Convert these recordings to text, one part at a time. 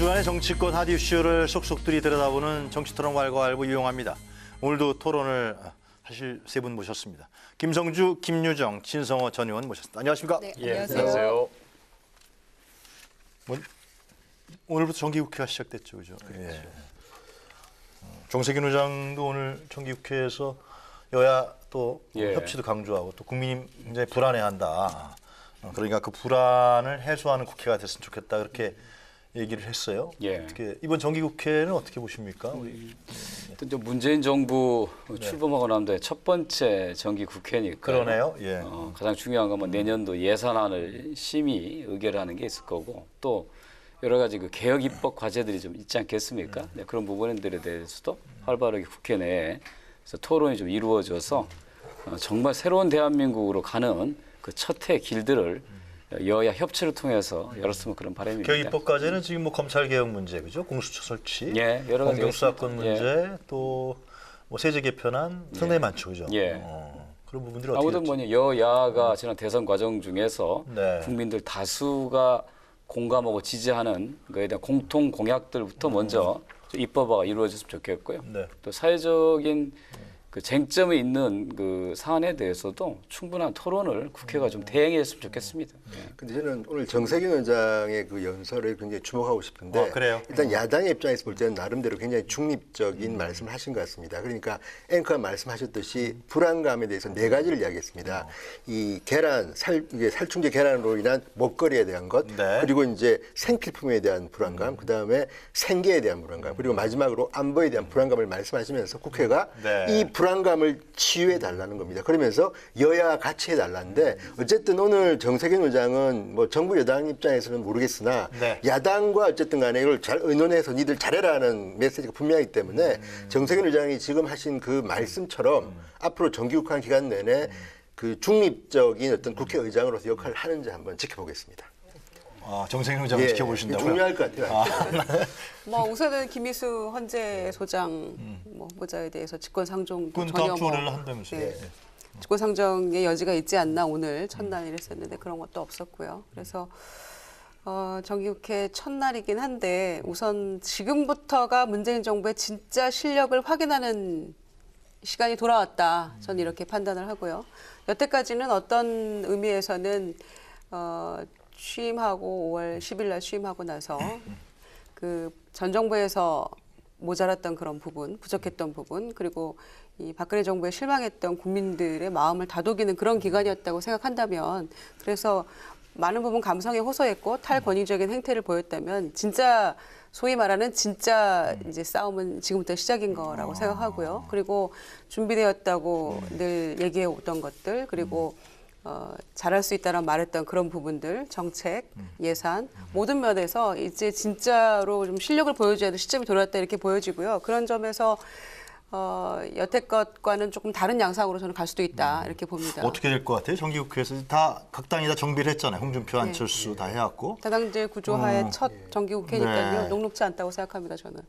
주간의 정치권 핫 이슈를 속속들이 들여다보는 정치토론 왈가왈부 유용합니다. 오늘도 토론을 하실 세 분 모셨습니다. 김성주, 김유정, 진성호 전 의원 모셨습니다. 안녕하십니까? 네, 예, 안녕하세요. 안녕하세요. 오늘부터 정기국회가 시작됐죠, 그죠? 예. 정세균 의장도 오늘 정기국회에서 여야 또 협치도 강조하고 또 국민이 굉장히 불안해한다. 그러니까 그 불안을 해소하는 국회가 됐으면 좋겠다 그렇게 얘기를 했어요. 예. 어떻게 이번 정기국회는 어떻게 보십니까? 또 문재인 정부 출범하고 난 뒤에 첫 번째 정기국회니까 그러네요. 예. 가장 중요한 건 뭐 내년도 예산안을 심의 의결하는 게 있을 거고 또 여러 가지 그 개혁 입법 과제들이 좀 있지 않겠습니까? 네, 그런 부분들에 대해서도 활발하게 국회 내에서 토론이 좀 이루어져서 정말 새로운 대한민국으로 가는 그 첫 해 길들을 여야 협치를 통해서 열었으면 그런 바람입니다. 개혁 입법까지는 지금 뭐 검찰 개혁 문제, 그죠? 공수처 설치, 예, 여러 가지 공정수사권 문제, 예. 또 뭐 세제 개편안 상당히 많죠, 그죠? 예. 그런 부분들이 어떻게 아무튼 뭐냐 여야가 지난 대선 과정 중에서 네. 국민들 다수가 공감하고 지지하는 거에 대한 공통 공약들부터 먼저 입법화가 이루어졌으면 좋겠고요. 네. 또 사회적인 그 쟁점이 있는 그 사안에 대해서도 충분한 토론을 국회가 좀 대행했으면 좋겠습니다. 근데 저는 오늘 정세균 원장의 그 연설을 굉장히 주목하고 싶은데 그래요? 일단 야당의 입장에서 볼 때는 나름대로 굉장히 중립적인 말씀을 하신 것 같습니다. 그러니까 앵커가 말씀하셨듯이 불안감에 대해서 네 가지를 이야기했습니다. 이 계란, 이게 살충제 계란으로 인한 먹거리에 대한 것, 네. 그리고 이제 생필품에 대한 불안감, 그다음에 생계에 대한 불안감, 그리고 마지막으로 안보에 대한 불안감을 말씀하시면서 국회가 네. 이 불안감을 치유해 달라는 겁니다. 그러면서 여야 같이 해 달라는데 어쨌든 오늘 정세균 의장은 뭐 정부 여당 입장에서는 모르겠으나 네. 야당과 어쨌든 간에 이걸 잘 의논해서 니들 잘해라는 메시지가 분명하기 때문에 정세균 의장이 지금 하신 그 말씀처럼 앞으로 정기국회 기간 내내 그 중립적인 어떤 국회의장으로서 역할을 하는지 한번 지켜보겠습니다. 정세균 의장을 지켜보신다고요? 중요할 것 같아요. 뭐 우선은 김희수 헌재 소장 뭐 후보자에 대해서 직권상정 군 전혀 다음 주 월요일 한다면서요? 네. 직권상정의 여지가 있지 않나 오늘 첫날 이랬었는데 그런 것도 없었고요. 그래서 정기국회 첫날이긴 한데 우선 지금부터가 문재인 정부의 진짜 실력을 확인하는 시간이 돌아왔다. 저는 이렇게 판단을 하고요. 여태까지는 어떤 의미에서는 취임하고 5월 10일 날 취임하고 나서 그 전 정부에서 모자랐던 그런 부분, 부족했던 부분, 그리고 이 박근혜 정부에 실망했던 국민들의 마음을 다독이는 그런 기간이었다고 생각한다면 그래서 많은 부분 감성에 호소했고 탈권위적인 행태를 보였다면 진짜 소위 말하는 진짜 이제 싸움은 지금부터 시작인 거라고 생각하고요. 그리고 준비되었다고 늘 얘기해 오던 것들 그리고 잘할 수 있다라고 말했던 그런 부분들, 정책, 예산 모든 면에서 이제 진짜로 좀 실력을 보여줘야 될 시점이 돌아왔다 이렇게 보여지고요. 그런 점에서 여태껏과는 조금 다른 양상으로 저는 갈 수도 있다 이렇게 봅니다. 어떻게 될 것 같아요? 정기국회에서 다 각 당이 다 정비를 했잖아요. 홍준표, 안철수 다 해왔고. 다당제 구조하에 첫 정기국회니까요. 네. 녹록지 않다고 생각합니다. 저는.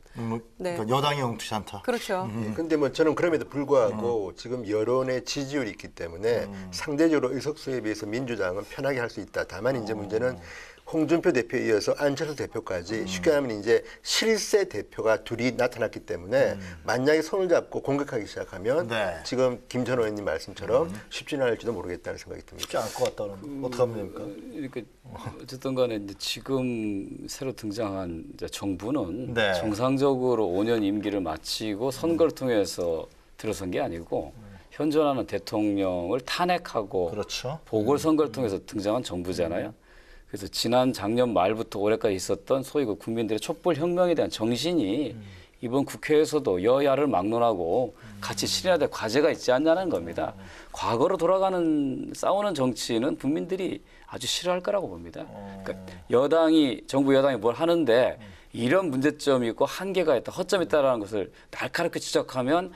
네. 그러니까 여당이 엉투지 않다. 그렇죠. 근데 뭐 저는 그럼에도 불구하고 지금 여론의 지지율이 있기 때문에 상대적으로 의석수에 비해서 민주당은 편하게 할 수 있다. 다만 이제 문제는 홍준표 대표에 이어서 안철수 대표까지 쉽게 말하면 이제 실세 대표가 둘이 나타났기 때문에 만약에 손을 잡고 공격하기 시작하면 네. 지금 김 전 의원님 말씀처럼 쉽지는 않을지도 모르겠다는 생각이 듭니다. 쉽지 않을 것 같다는. 어떻게 하면 됩니까? 그러니까 어쨌든 간에 이제 지금 새로 등장한 이제 정부는 네. 정상적으로 5년 임기를 마치고 선거를 통해서 들어선 게 아니고 현존하는 대통령을 탄핵하고 그렇죠. 보궐선거를 통해서 등장한 정부잖아요. 그래서 지난 작년 말부터 올해까지 있었던 소위 그 국민들의 촛불혁명에 대한 정신이 이번 국회에서도 여야를 막론하고 같이 실현해야 될 과제가 있지 않냐는 겁니다. 과거로 돌아가는 싸우는 정치는 국민들이 아주 싫어할 거라고 봅니다. 그러니까 정부 여당이 뭘 하는데 이런 문제점이 있고 한계가 있다, 허점이 있다라는 것을 날카롭게 지적하면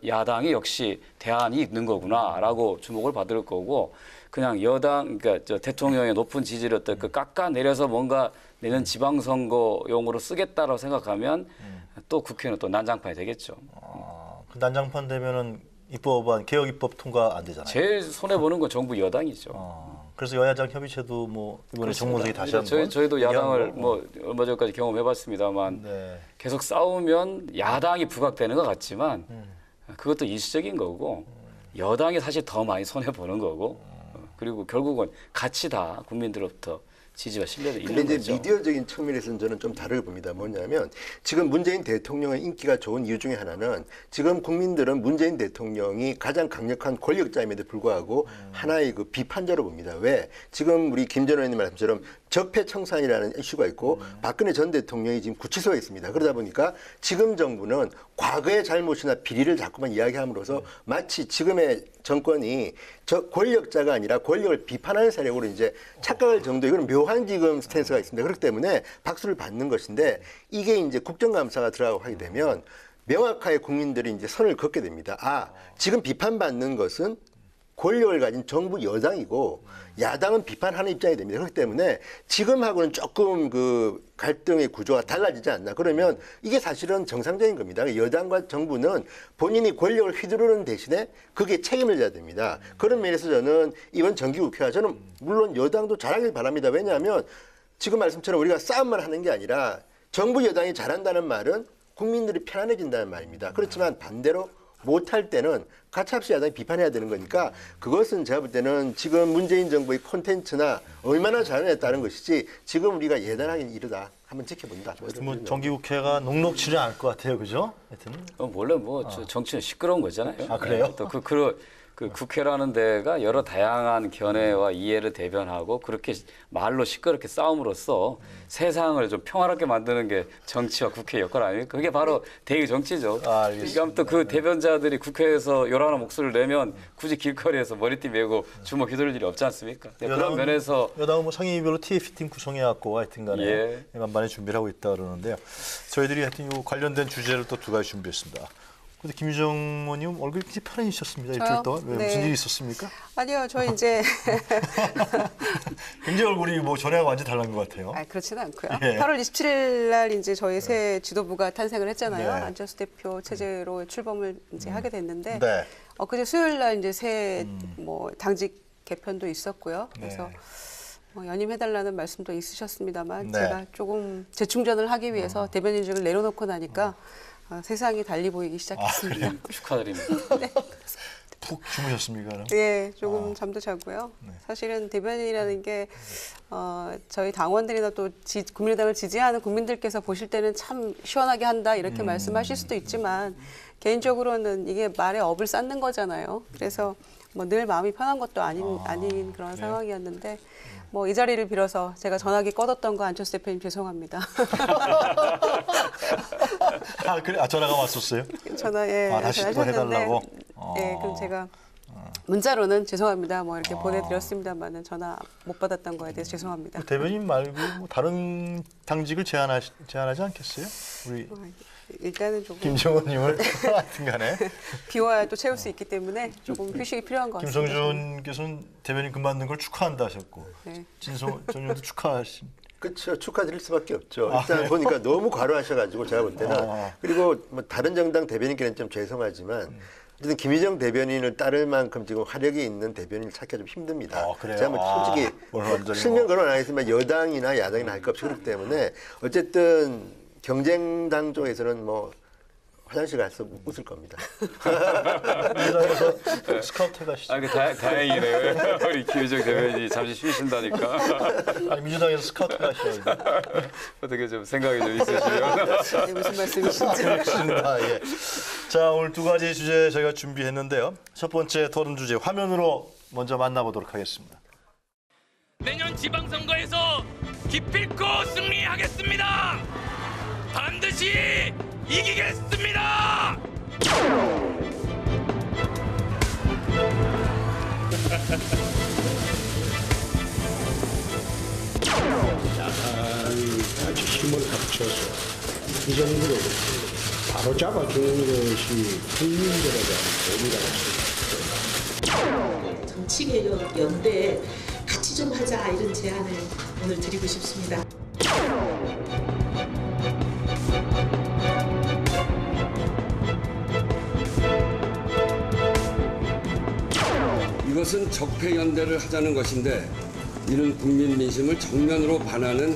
야당이 역시 대안이 있는 거구나라고 주목을 받을 거고 그냥 여당, 그러니까 대통령의 높은 지지를 어떤 그 깎아내려서 뭔가 내년 지방선거용으로 쓰겠다라고 생각하면 또 국회는 또 난장판이 되겠죠. 그 난장판 되면은 입법안 개혁 입법 통과 안 되잖아요. 제일 손해 보는 건 정부 여당이죠. 그래서 여야정 협의체도 뭐 이번에 정무석이 다시 그렇습니다. 한번 저희도 얘기한 야당을 거고. 뭐 얼마 전까지 경험해봤습니다만 네. 계속 싸우면 야당이 부각되는 것 같지만 그것도 일시적인 거고 여당이 사실 더 많이 손해 보는 거고 그리고 결국은 같이 다 국민들로부터 지지와 신뢰도 근데 있는 이제 거죠. 미디어적인 측면에서는 저는 좀 다르게 봅니다. 뭐냐면 지금 문재인 대통령의 인기가 좋은 이유 중에 하나는 지금 국민들은 문재인 대통령이 가장 강력한 권력자임에도 불구하고 하나의 그 비판자로 봅니다. 왜? 지금 우리 김 전 의원님 말씀처럼 적폐청산이라는 이슈가 있고 박근혜 전 대통령이 지금 구치소에 있습니다. 그러다 보니까 지금 정부는 과거의 잘못이나 비리를 자꾸만 이야기함으로써 마치 지금의 정권이 저 권력자가 아니라 권력을 비판하는 세력으로 이제 착각할 정도 이거는 묘한 지금 스탠스가 있습니다. 그렇기 때문에 박수를 받는 것인데 이게 이제 국정감사가 들어가고 하게 되면 명확하게 국민들이 이제 선을 긋게 됩니다. 아, 지금 비판받는 것은 권력을 가진 정부 여당이고 야당은 비판하는 입장이 됩니다. 그렇기 때문에 지금하고는 조금 그 갈등의 구조가 달라지지 않나. 그러면 이게 사실은 정상적인 겁니다. 여당과 정부는 본인이 권력을 휘두르는 대신에 그게 책임을 져야 됩니다. 그런 면에서 저는 이번 정기국회가 저는 물론 여당도 잘하길 바랍니다. 왜냐하면 지금 말씀처럼 우리가 싸움만 하는 게 아니라 정부 여당이 잘한다는 말은 국민들이 편안해진다는 말입니다. 그렇지만 반대로 못할 때는 가차없이 야당이 비판해야 되는 거니까 그것은 제가 볼 때는 지금 문재인 정부의 콘텐츠나 얼마나 잘하느냐에 따른 것이지 지금 우리가 예단하기는 이르다. 한번 지켜본다. 뭐 정기국회가 녹록치는 않을 것 같아요, 그죠? 하여튼 원래 뭐 정치는 시끄러운 거잖아요. 아, 그래요? 또 그 국회라는 데가 여러 다양한 견해와 이해를 대변하고 그렇게 말로 시끄럽게 싸움으로써 세상을 좀 평화롭게 만드는 게 정치와 국회 역할 아닙니까? 그게 바로 대의 정치죠. 아, 알겠습니다. 그러니까 또 그 대변자들이 국회에서 요란한 목소리를 내면 굳이 길거리에서 머리띠 메고 주먹 휘두를 일이 없지 않습니까? 그런 면에서 여당은 뭐 상임위별로 TF팀 구성해갖고 하여튼간에 예. 만반의 준비를 하고 있다 그러는데요. 저희들이 하여튼 요 관련된 주제를 또 두 가지 준비했습니다. 근데 김유정 의원님 얼굴이 굉장히 편해지셨습니다. 일주일 저요? 동안. 왜, 네. 무슨 일이 있었습니까? 아니요, 저 이제 굉장히 얼굴이 뭐 전에하고 완전 달라진 것 같아요. 그렇지는 않고요. 예. 8월 27일 날 이제 저희 새 지도부가 탄생을 했잖아요. 네. 안철수 대표 체제로 출범을 이제 하게 됐는데 네. 엊그제 수요일 날 이제 새 뭐 당직 개편도 있었고요. 그래서 네. 뭐 연임해달라는 말씀도 있으셨습니다만 네. 제가 조금 재충전을 하기 위해서 대변인직을 내려놓고 나니까 세상이 달리 보이기 시작했습니다. 축하드립니다. 푹 주무셨습니까? 그럼? 예, 조금 잠도 자고요. 사실은 대변인이라는 게 저희 당원들이나 또 국민의당을 지지하는 국민들께서 보실 때는 참 시원하게 한다 이렇게 말씀하실 수도 있지만 개인적으로는 이게 말에 업을 쌓는 거잖아요. 그래서 뭐 늘 마음이 편한 것도 아닌 그런 상황이었는데 뭐 이 자리를 빌어서 제가 전화기 꺼뒀던 거 안철수 대표님 죄송합니다. 아, 그래? 아, 전화가 왔었어요? 전화에 다시 또 해달라고? 예, 그럼 제가 문자로는 죄송합니다. 뭐 이렇게 보내드렸습니다만은 전화 못 받았던 거에 대해서 죄송합니다. 대변인 말고 뭐 다른 당직을 제안하지 않겠어요? 우리 일단은 조금 김정은님을 하여튼간에 비워야 또 채울 수 있기 때문에 조금 휴식이 필요한 것 같습니다. 김성준께서는 대변인 그만둔 걸 축하한다 하셨고 네. 진성 전 의원도 축하하신. 그렇죠. 축하드릴 수밖에 없죠. 일단 보니까 너무 과로하셔가지고 제가 볼 때는 그리고 뭐 다른 정당 대변인께는 좀 죄송하지만 어쨌든 김희정 대변인을 따를 만큼 지금 화력이 있는 대변인을 찾기가 좀 힘듭니다. 그래요? 제가 뭐 솔직히 오늘 완전히 실명 거론 안 하겠지만 여당이나 야당이나 할 것 없이 그렇기 때문에 어쨌든 경쟁당 쪽에서는 뭐 화장실 가서 웃을 겁니다. 민주당에서 스카우트 해가시죠. 다행이네요. 우리 김유정 대변인이 잠시 쉬신다니까. 아니, 민주당에서 스카우트 가셔야죠. 어떻게 좀 생각이 좀 있으시면. 네, 무슨 말씀이신지. 알겠습니다. 예. 자, 오늘 두 가지 주제 저희가 준비했는데요. 첫 번째 토론 주제 화면으로 먼저 만나보도록 하겠습니다. 내년 지방선거에서 기필코 승리하겠습니다. 반드시 이기겠습니다. 같이 힘을 합쳐서 이 정부를 바로 잡아주는 것이 국민들에 대한 도움이라고 생각합니다. 정치개혁 연대에 같이 좀 하자 이런 제안을 오늘 드리고 싶습니다. 이것은 적폐연대를 하자는 것인데 이런 국민 민심을 정면으로 반하는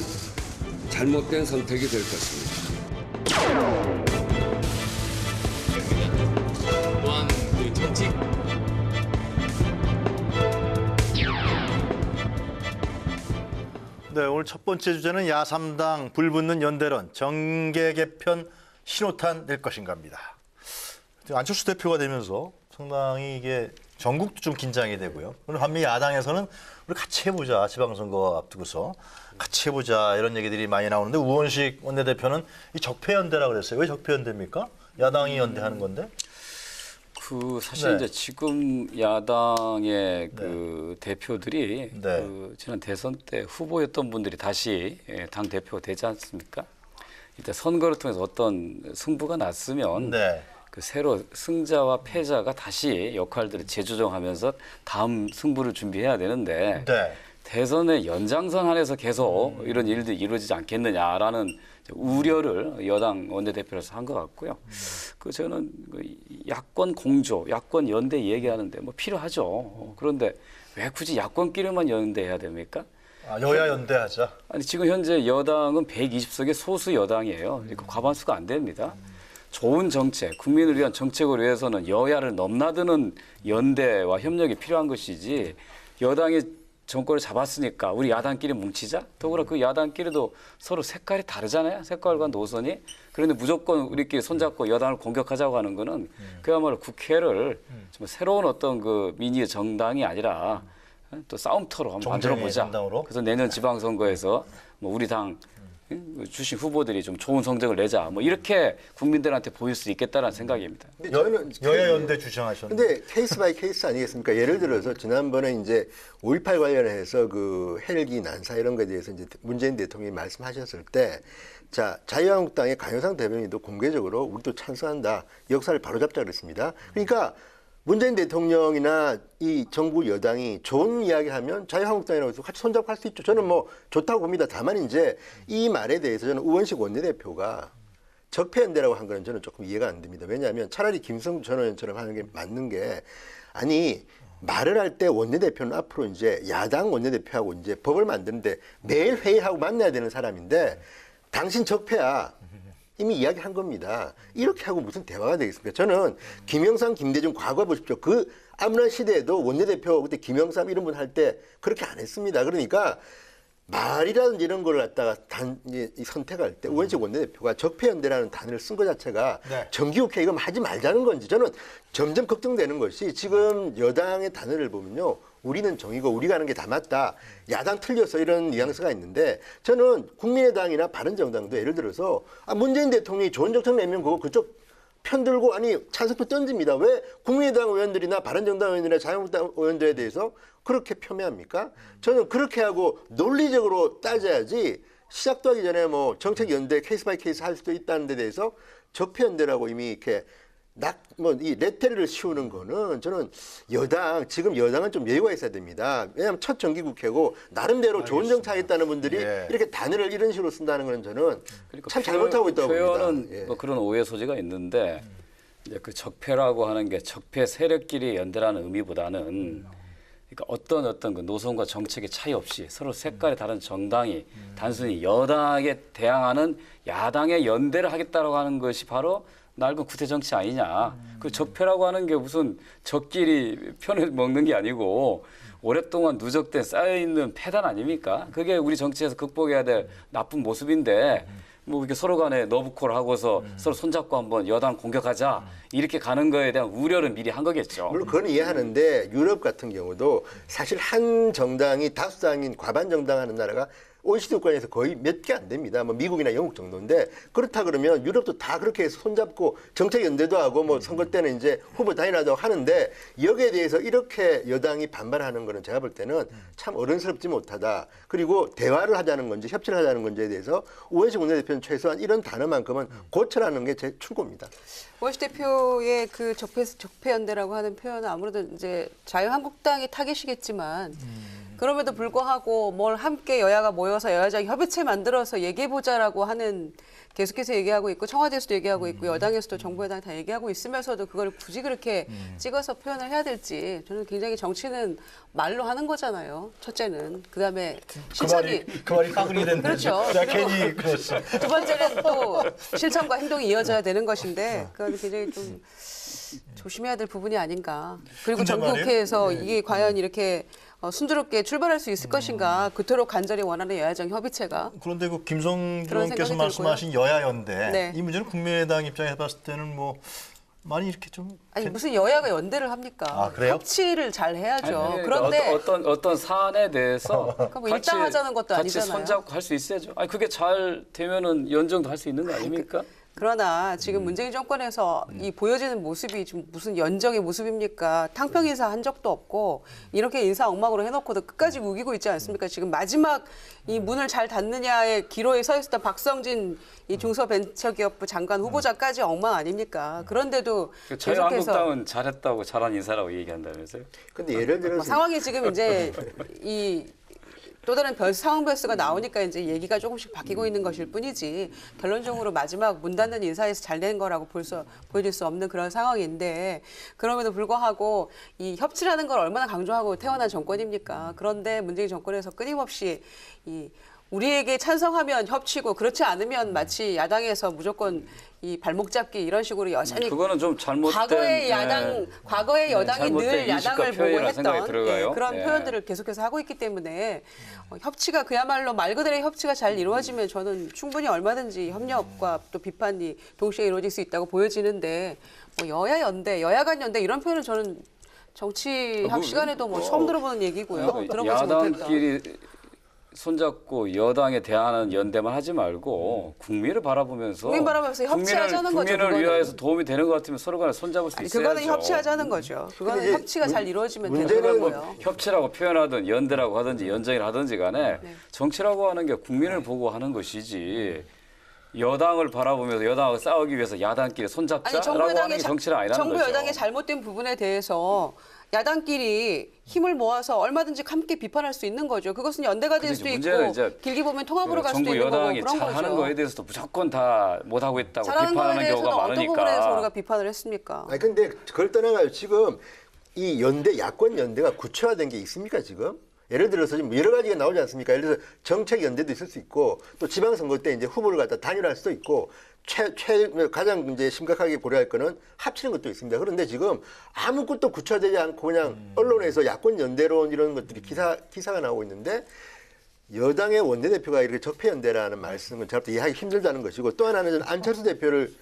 잘못된 선택이 될 것입니다. 또한 그 정치 네, 오늘 첫 번째 주제는 야3당 불붙는 연대론 정계 개편 신호탄 될 것인가입니다. 안철수 대표가 되면서 상당히 이게 전국도 좀 긴장이 되고요. 오늘 반면 야당에서는 우리 같이 해보자, 지방선거 앞두고서 같이 해보자 이런 얘기들이 많이 나오는데 우원식 원내대표는 이 적폐연대라고 그랬어요. 왜 적폐연대입니까? 야당이 연대하는 건데? 그 사실 네. 이제 지금 야당의 그 대표들이 네. 그 지난 대선 때 후보였던 분들이 다시 당 대표가 되지 않습니까? 일단 선거를 통해서 어떤 승부가 났으면 네. 그 새로 승자와 패자가 다시 역할들을 재조정하면서 다음 승부를 준비해야 되는데 네. 대선의 연장선 안에서 계속 이런 일들이 이루어지지 않겠느냐라는 우려를 여당 원내대표로서 한 것 같고요. 그 저는 그 야권 공조, 야권 연대 얘기하는데 뭐 필요하죠. 그런데 왜 굳이 야권끼리만 연대해야 됩니까? 아, 여야 연대하자. 아니 지금 현재 여당은 120석의 소수 여당이에요. 그러니까 과반수가 안 됩니다. 좋은 정책, 국민을 위한 정책을 위해서는 여야를 넘나드는 연대와 협력이 필요한 것이지 여당이 정권을 잡았으니까 우리 야당끼리 뭉치자. 더불어 그 야당끼리도 서로 색깔이 다르잖아요. 색깔과 노선이. 그런데 무조건 우리끼리 손잡고 여당을 공격하자고 하는 거는 그야말로 국회를 좀 새로운 어떤 그 미니 정당이 아니라 또 싸움터로 한번 만들어 보자. 정당으로? 그래서 내년 지방선거에서 뭐 우리 당 주신 후보들이 좀 좋은 성적을 내자. 뭐 이렇게 국민들한테 보일 수 있겠다라는 생각입니다. 근데 저는 여야 연대 주장하셨는데. 근데 케이스 바이 케이스 아니겠습니까? 예를 들어서 지난번에 이제 5.18 관련해서 그 헬기 난사 이런 거에 대해서 이제 문재인 대통령이 말씀하셨을 때, 자, 자유한국당의 강효상 대변인도 공개적으로 우리도 찬성한다. 역사를 바로잡자 그랬습니다. 그러니까 문재인 대통령이나 이 정부 여당이 좋은 이야기 하면 자유한국당이라고 해서 같이 손잡고 할 수 있죠. 저는 뭐 좋다고 봅니다. 다만 이제 이 말에 대해서 저는 우원식 원내대표가 적폐연대라고 한 거는 저는 조금 이해가 안 됩니다. 왜냐하면 차라리 김성주 전 의원처럼 하는 게 맞는 게, 아니 말을 할 때 원내대표는 앞으로 이제 야당 원내대표하고 이제 법을 만드는데 매일 회의하고 만나야 되는 사람인데 당신 적폐야. 이미 이야기한 겁니다. 이렇게 하고 무슨 대화가 되겠습니까? 저는 김영삼, 김대중 과거 보십시오. 그 아무런 시대에도 원내대표 그때 김영삼 이런 분 할 때 그렇게 안 했습니다. 그러니까 말이라든지 이런 걸 갖다가 선택할 때 우원식 원내대표가 적폐연대라는 단어를 쓴 것 자체가 네. 정기국회 이거 하지 말자는 건지 저는 점점 걱정되는 것이, 지금 여당의 단어를 보면요. 우리는 정의고 우리가 하는 게 다 맞다. 야당 틀려서 이런 뉘앙스가 있는데, 저는 국민의당이나 바른정당도 예를 들어서 문재인 대통령이 좋은 정책 내면 그거 그쪽 편들고 아니 찬성표 던집니다. 왜 국민의당 의원들이나 바른정당 의원들이나 자유한국당 의원들에 대해서 그렇게 폄훼합니까? 저는 그렇게 하고 논리적으로 따져야지, 시작도 하기 전에 뭐 정책 연대 케이스 바이 케이스 할 수도 있다는 데 대해서 적폐연대라고 이미 이렇게 이 레테리를 씌우는 거는 저는 지금 여당은 좀 여유가 있어야 됩니다. 왜냐하면 첫 정기국회고 나름대로 좋은 정책 하겠다는 분들이 예. 이렇게 단어를 이런 식으로 쓴다는 건 저는 그러니까 참 잘못하고 있다고 표현은 봅니다. 예. 뭐 그런 오해 소지가 있는데 이제 그 적폐라고 하는 게 적폐 세력끼리 연대라는 의미보다는 그러니까 어떤 그 노선과 정책의 차이 없이 서로 색깔이 다른 정당이 단순히 여당에 대항하는 야당의 연대를 하겠다라고 하는 것이 바로 낡은 구태 정치 아니냐. 그 적폐라고 하는 게 무슨 적끼리 편을 먹는 게 아니고 오랫동안 누적된 쌓여있는 패단 아닙니까? 그게 우리 정치에서 극복해야 될 나쁜 모습인데 뭐 이렇게 서로 간에 러브콜 하고서 서로 손잡고 한번 여당 공격하자 이렇게 가는 거에 대한 우려를 미리 한 거겠죠. 물론 그건 이해하는데 유럽 같은 경우도 사실 한 정당이 다수당인 과반 정당 하는 나라가 OECD 국가에서 거의 몇 개 안 됩니다. 뭐 미국이나 영국 정도인데, 그렇다 그러면 유럽도 다 그렇게 해서 손잡고 정책 연대도 하고 뭐 선거 때는 이제 후보 단일화도 하는데, 여기에 대해서 이렇게 여당이 반발하는 거는 제가 볼 때는 참 어른스럽지 못하다. 그리고 대화를 하자는 건지 협치를 하자는 건지에 대해서 우원식 원내대표는 최소한 이런 단어만큼은 고쳐라는 게 제 충고입니다. 우원식 대표의 그 적폐연대라고 하는 표현은 아무래도 이제 자유한국당의 타겟이겠지만 그럼에도 불구하고 뭘 함께 여야가 모여서 여야정 협의체 만들어서 얘기해보자라고 하는 계속해서 얘기하고 있고 청와대에서도 얘기하고 있고 여당에서도 정부 여당 다 얘기하고 있으면서도 그걸 굳이 그렇게 찍어서 표현을 해야 될지 저는 굉장히 정치는 말로 하는 거잖아요. 첫째는 그다음에 실천이 그 말이 파근이 됐네. 그렇죠. 내가 괜히 그랬어. 두 번째는 또 실천과 행동이 이어져야 되는 것인데 그건 굉장히 좀 조심해야 될 부분이 아닌가. 그리고 근데 정기국회에서 말이에요. 이게 과연 이렇게 순조롭게 출발할 수 있을 것인가. 그토록 간절히 원하는 여야정 협의체가. 그런데 그 김성주 그런 의원께서 생각이 말씀하신 여야 연대 네. 이 문제는 국민의당 입장에서 봤을 때는 뭐 많이 이렇게 좀 아니 무슨 여야가 연대를 합니까? 아, 그래요? 협치를 잘 해야죠. 아니, 그런데 어떤 사안에 대해서 뭐 일당하자는 것도 같이 아니잖아요. 손잡고 할 수 있어야죠. 아니 그게 잘 되면은 연정도 할 수 있는 거 아닙니까? 그러나 지금 문재인 정권에서 이 보여지는 모습이 좀 무슨 연정의 모습입니까? 탕평 인사 한 적도 없고 이렇게 인사 엉망으로 해놓고도 끝까지 우기고 있지 않습니까? 지금 마지막 이 문을 잘 닫느냐의 기로에 서 있었던 박성진 이 중소벤처기업부 장관 후보자까지 엉망 아닙니까? 그런데도 계속해서 자유한국당은 잘했다고 잘한 인사라고 얘기한다면서요? 근데 예를 들어서 상황이 지금 이제 이 또 다른 상황 변수가 나오니까 이제 얘기가 조금씩 바뀌고 있는 것일 뿐이지 결론적으로 마지막 문 닫는 인사에서 잘 된 거라고 보여줄 수 없는 그런 상황인데 그럼에도 불구하고 이 협치라는 걸 얼마나 강조하고 태어난 정권입니까? 그런데 문재인 정권에서 끊임없이 이 우리에게 찬성하면 협치고 그렇지 않으면 마치 야당에서 무조건 이 발목 잡기 이런 식으로 여전히 그거는 좀 잘못된 과거의 여당이 잘못된 늘 인식과 야당을 보고 표현이라는 생각이 했던 들어가요. 그런 예. 표현들을 계속해서 하고 있기 때문에 협치가 그야말로 말 그대로 협치가 잘 이루어지면 저는 충분히 얼마든지 협력과 또 비판이 동시에 이루어질 수 있다고 보여지는데 뭐 여야 연대, 여야 간 연대 이런 표현은 저는 정치학 시간에도 뭐 처음 들어보는 얘기고요. 들어보지 못했다. 야당끼리 손잡고 여당에 대하는 연대만 하지 말고 국민을 바라보면서 국민 바라보면서 협치하자는 거죠, 국민을 그거는. 위하여서 도움이 되는 것 같으면 서로 간에 손잡을 수 아니, 있어야죠. 그거는 협치하자는 거죠. 그거는 근데 협치가 잘 이루어지면 문제는 되는 뭐 거고요. 협치라고 표현하든 연대라고 하든지 연정이라 하든지 간에 네. 정치라고 하는 게 국민을 보고 하는 것이지 여당을 바라보면서 여당하고 싸우기 위해서 야당끼리 손잡자라고 하는 게 정치는 아니라는 정부 거죠. 여당의 잘못된 부분에 대해서 야당끼리 힘을 모아서 얼마든지 함께 비판할 수 있는 거죠. 그것은 연대가 될 근데 수도 문제는 있고 이제 길게 보면 통합으로 갈 수도 정부 있는 거고 여당이 그런 잘하는 거죠. 거에 대해서도 무조건 다 못하고 있다고 잘하는 거에 비판하는 대해서는 경우가 어떤 부분에서 우리가 많으니까. 비판을 했습니까? 아니 근데 그걸 떠나가요. 지금 이 연대 야권 연대가 구체화된 게 있습니까 지금? 예를 들어서 지금 여러 가지가 나오지 않습니까? 예를 들어서 정책 연대도 있을 수 있고 또 지방선거 때 이제 후보를 갖다 단일화할 수도 있고 가장 이제 심각하게 고려할 거는 합치는 것도 있습니다. 그런데 지금 아무것도 구체화되지 않고 그냥 언론에서 야권 연대론 이런 것들이 기사가 나오고 있는데 여당의 원내대표가 이렇게 적폐연대라는 말씀은 제가 이해하기 힘들다는 것이고 또 하나는 저는 안철수 대표를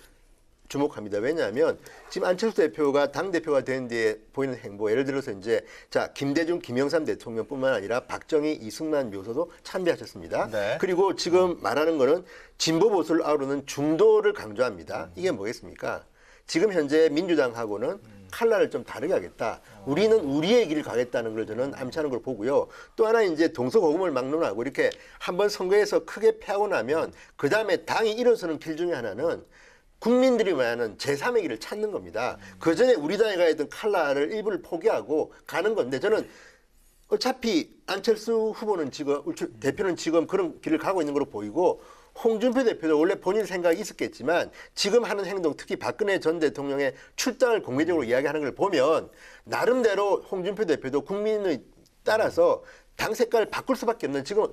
주목합니다. 왜냐하면 지금 안철수 대표가 당대표가 된 뒤에 보이는 행보, 예를 들어서 이제 자 김대중, 김영삼 대통령뿐만 아니라 박정희, 이승만 묘소도 참배하셨습니다. 네. 그리고 지금 말하는 거는 진보 보수를 아우르는 중도를 강조합니다. 이게 뭐겠습니까? 지금 현재 민주당하고는 칼날을 좀 다르게 하겠다. 우리는 우리의 길을 가겠다는 걸 저는 암시하는 걸 보고요. 또 하나 이제 동서고금을 막론하고 이렇게 한번 선거에서 크게 패하고 나면 그 다음에 당이 일어서는 길 중에 하나는 국민들이 말하는 제3의 길을 찾는 겁니다. 그 전에 우리 당에 가야 했던 칼날을 일부를 포기하고 가는 건데 저는 어차피 안철수 후보는 지금 대표는 지금 그런 길을 가고 있는 걸로 보이고 홍준표 대표도 원래 본인 생각이 있었겠지만 지금 하는 행동 특히 박근혜 전 대통령의 출당을 공개적으로 이야기하는 걸 보면 나름대로 홍준표 대표도 국민을 따라서 당 색깔을 바꿀 수밖에 없는 지금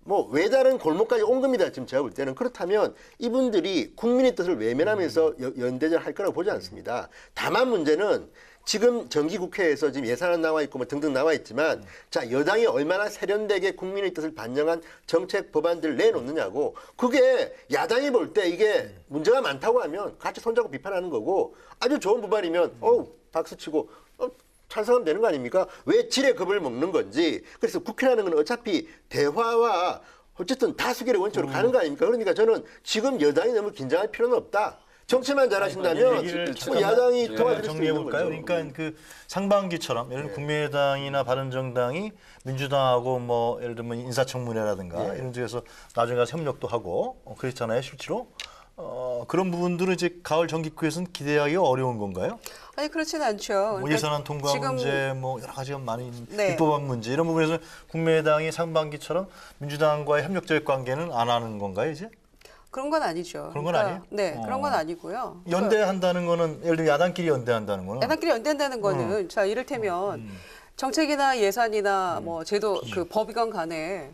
뭐 외다른 골목까지 온 겁니다. 지금 제가 볼 때는. 그렇다면 이분들이 국민의 뜻을 외면하면서 연대전 할 거라고 보지 않습니다. 다만 문제는 지금 정기국회에서 지금 예산안 나와 있고 뭐 등등 나와 있지만 자 여당이 얼마나 세련되게 국민의 뜻을 반영한 정책 법안들을 내놓느냐고 그게 야당이 볼 때 이게 문제가 많다고 하면 같이 손잡고 비판하는 거고 아주 좋은 법안이면 박수치고 찬성하면 되는 거 아닙니까? 왜 질의 겁을 먹는 건지. 그래서 국회라는 건 어차피 대화와 어쨌든 다수결의 원칙으로 가는 거 아닙니까? 그러니까 저는 지금 여당이 너무 긴장할 필요는 없다. 정치만 잘하신다면 뭐 야당이 도와드릴 수 정리해 있는 볼까요? 거죠. 그러니까 그 상반기처럼 예를 들면 국민의당이나 바른정당이 민주당하고 뭐 예를 들면 인사청문회라든가 이런 쪽에서 나중에 가서 협력도 하고 그렇잖아요, 실제로. 그런 부분들은 이제 가을 정기국회에서는 기대하기 어려운 건가요? 아니 그렇지는 않죠. 뭐 그러니까 예산안 통과 지금 문제, 뭐 여러 가지가 많이 네. 입법안 문제 이런 부분에서 국민의당이 상반기처럼 민주당과의 협력적 관계는 안 하는 건가요 이제? 그런 건 아니죠. 그런 건 아니에요? 네, 그런 건 아니고요. 연대한다는 거는 예를 들면 야당끼리 연대한다는 거는 야당끼리 연대한다는 거는 자 이를테면 정책이나 예산이나 뭐 제도 그 법이건 간에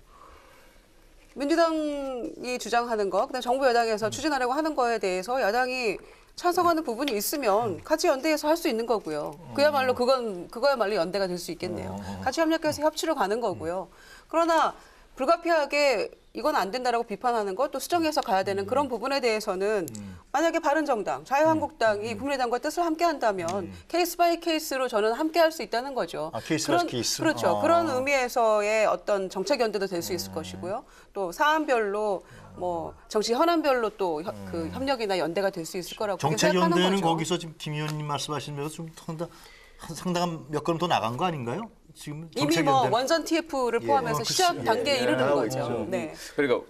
민주당이 주장하는 거, 그다음 정부 여당에서 추진하려고 하는 거에 대해서 야당이 찬성하는 부분이 있으면 같이 연대해서 할 수 있는 거고요. 그야말로 그거야말로 연대가 될 수 있겠네요. 같이 협력해서 협치로 가는 거고요. 그러나 불가피하게 이건 안 된다라고 비판하는 것, 또 수정해서 가야 되는 그런 부분에 대해서는 만약에 바른정당, 자유한국당이 국민의당과 뜻을 함께 한다면 케이스 바이 케이스로 저는 함께 할 수 있다는 거죠. 케이스 바이 케이스? 그렇죠. 그런 의미에서의 어떤 정책 연대도 될 수 있을 것이고요. 또 사안별로 뭐 정치 현안별로 또 그 협력이나 연대가 될 수 있을 거라고 정책 생각하는 연대는 거죠. 거기서 지금 김 의원님 말씀하신 대로 좀 상당한 몇 걸음 더 나간 거 아닌가요? 지금 이미 정책 뭐 연대는. 원전 TF를 포함해서 시작 단계에 이르는 나가고 거죠. 있죠. 네. 그러니까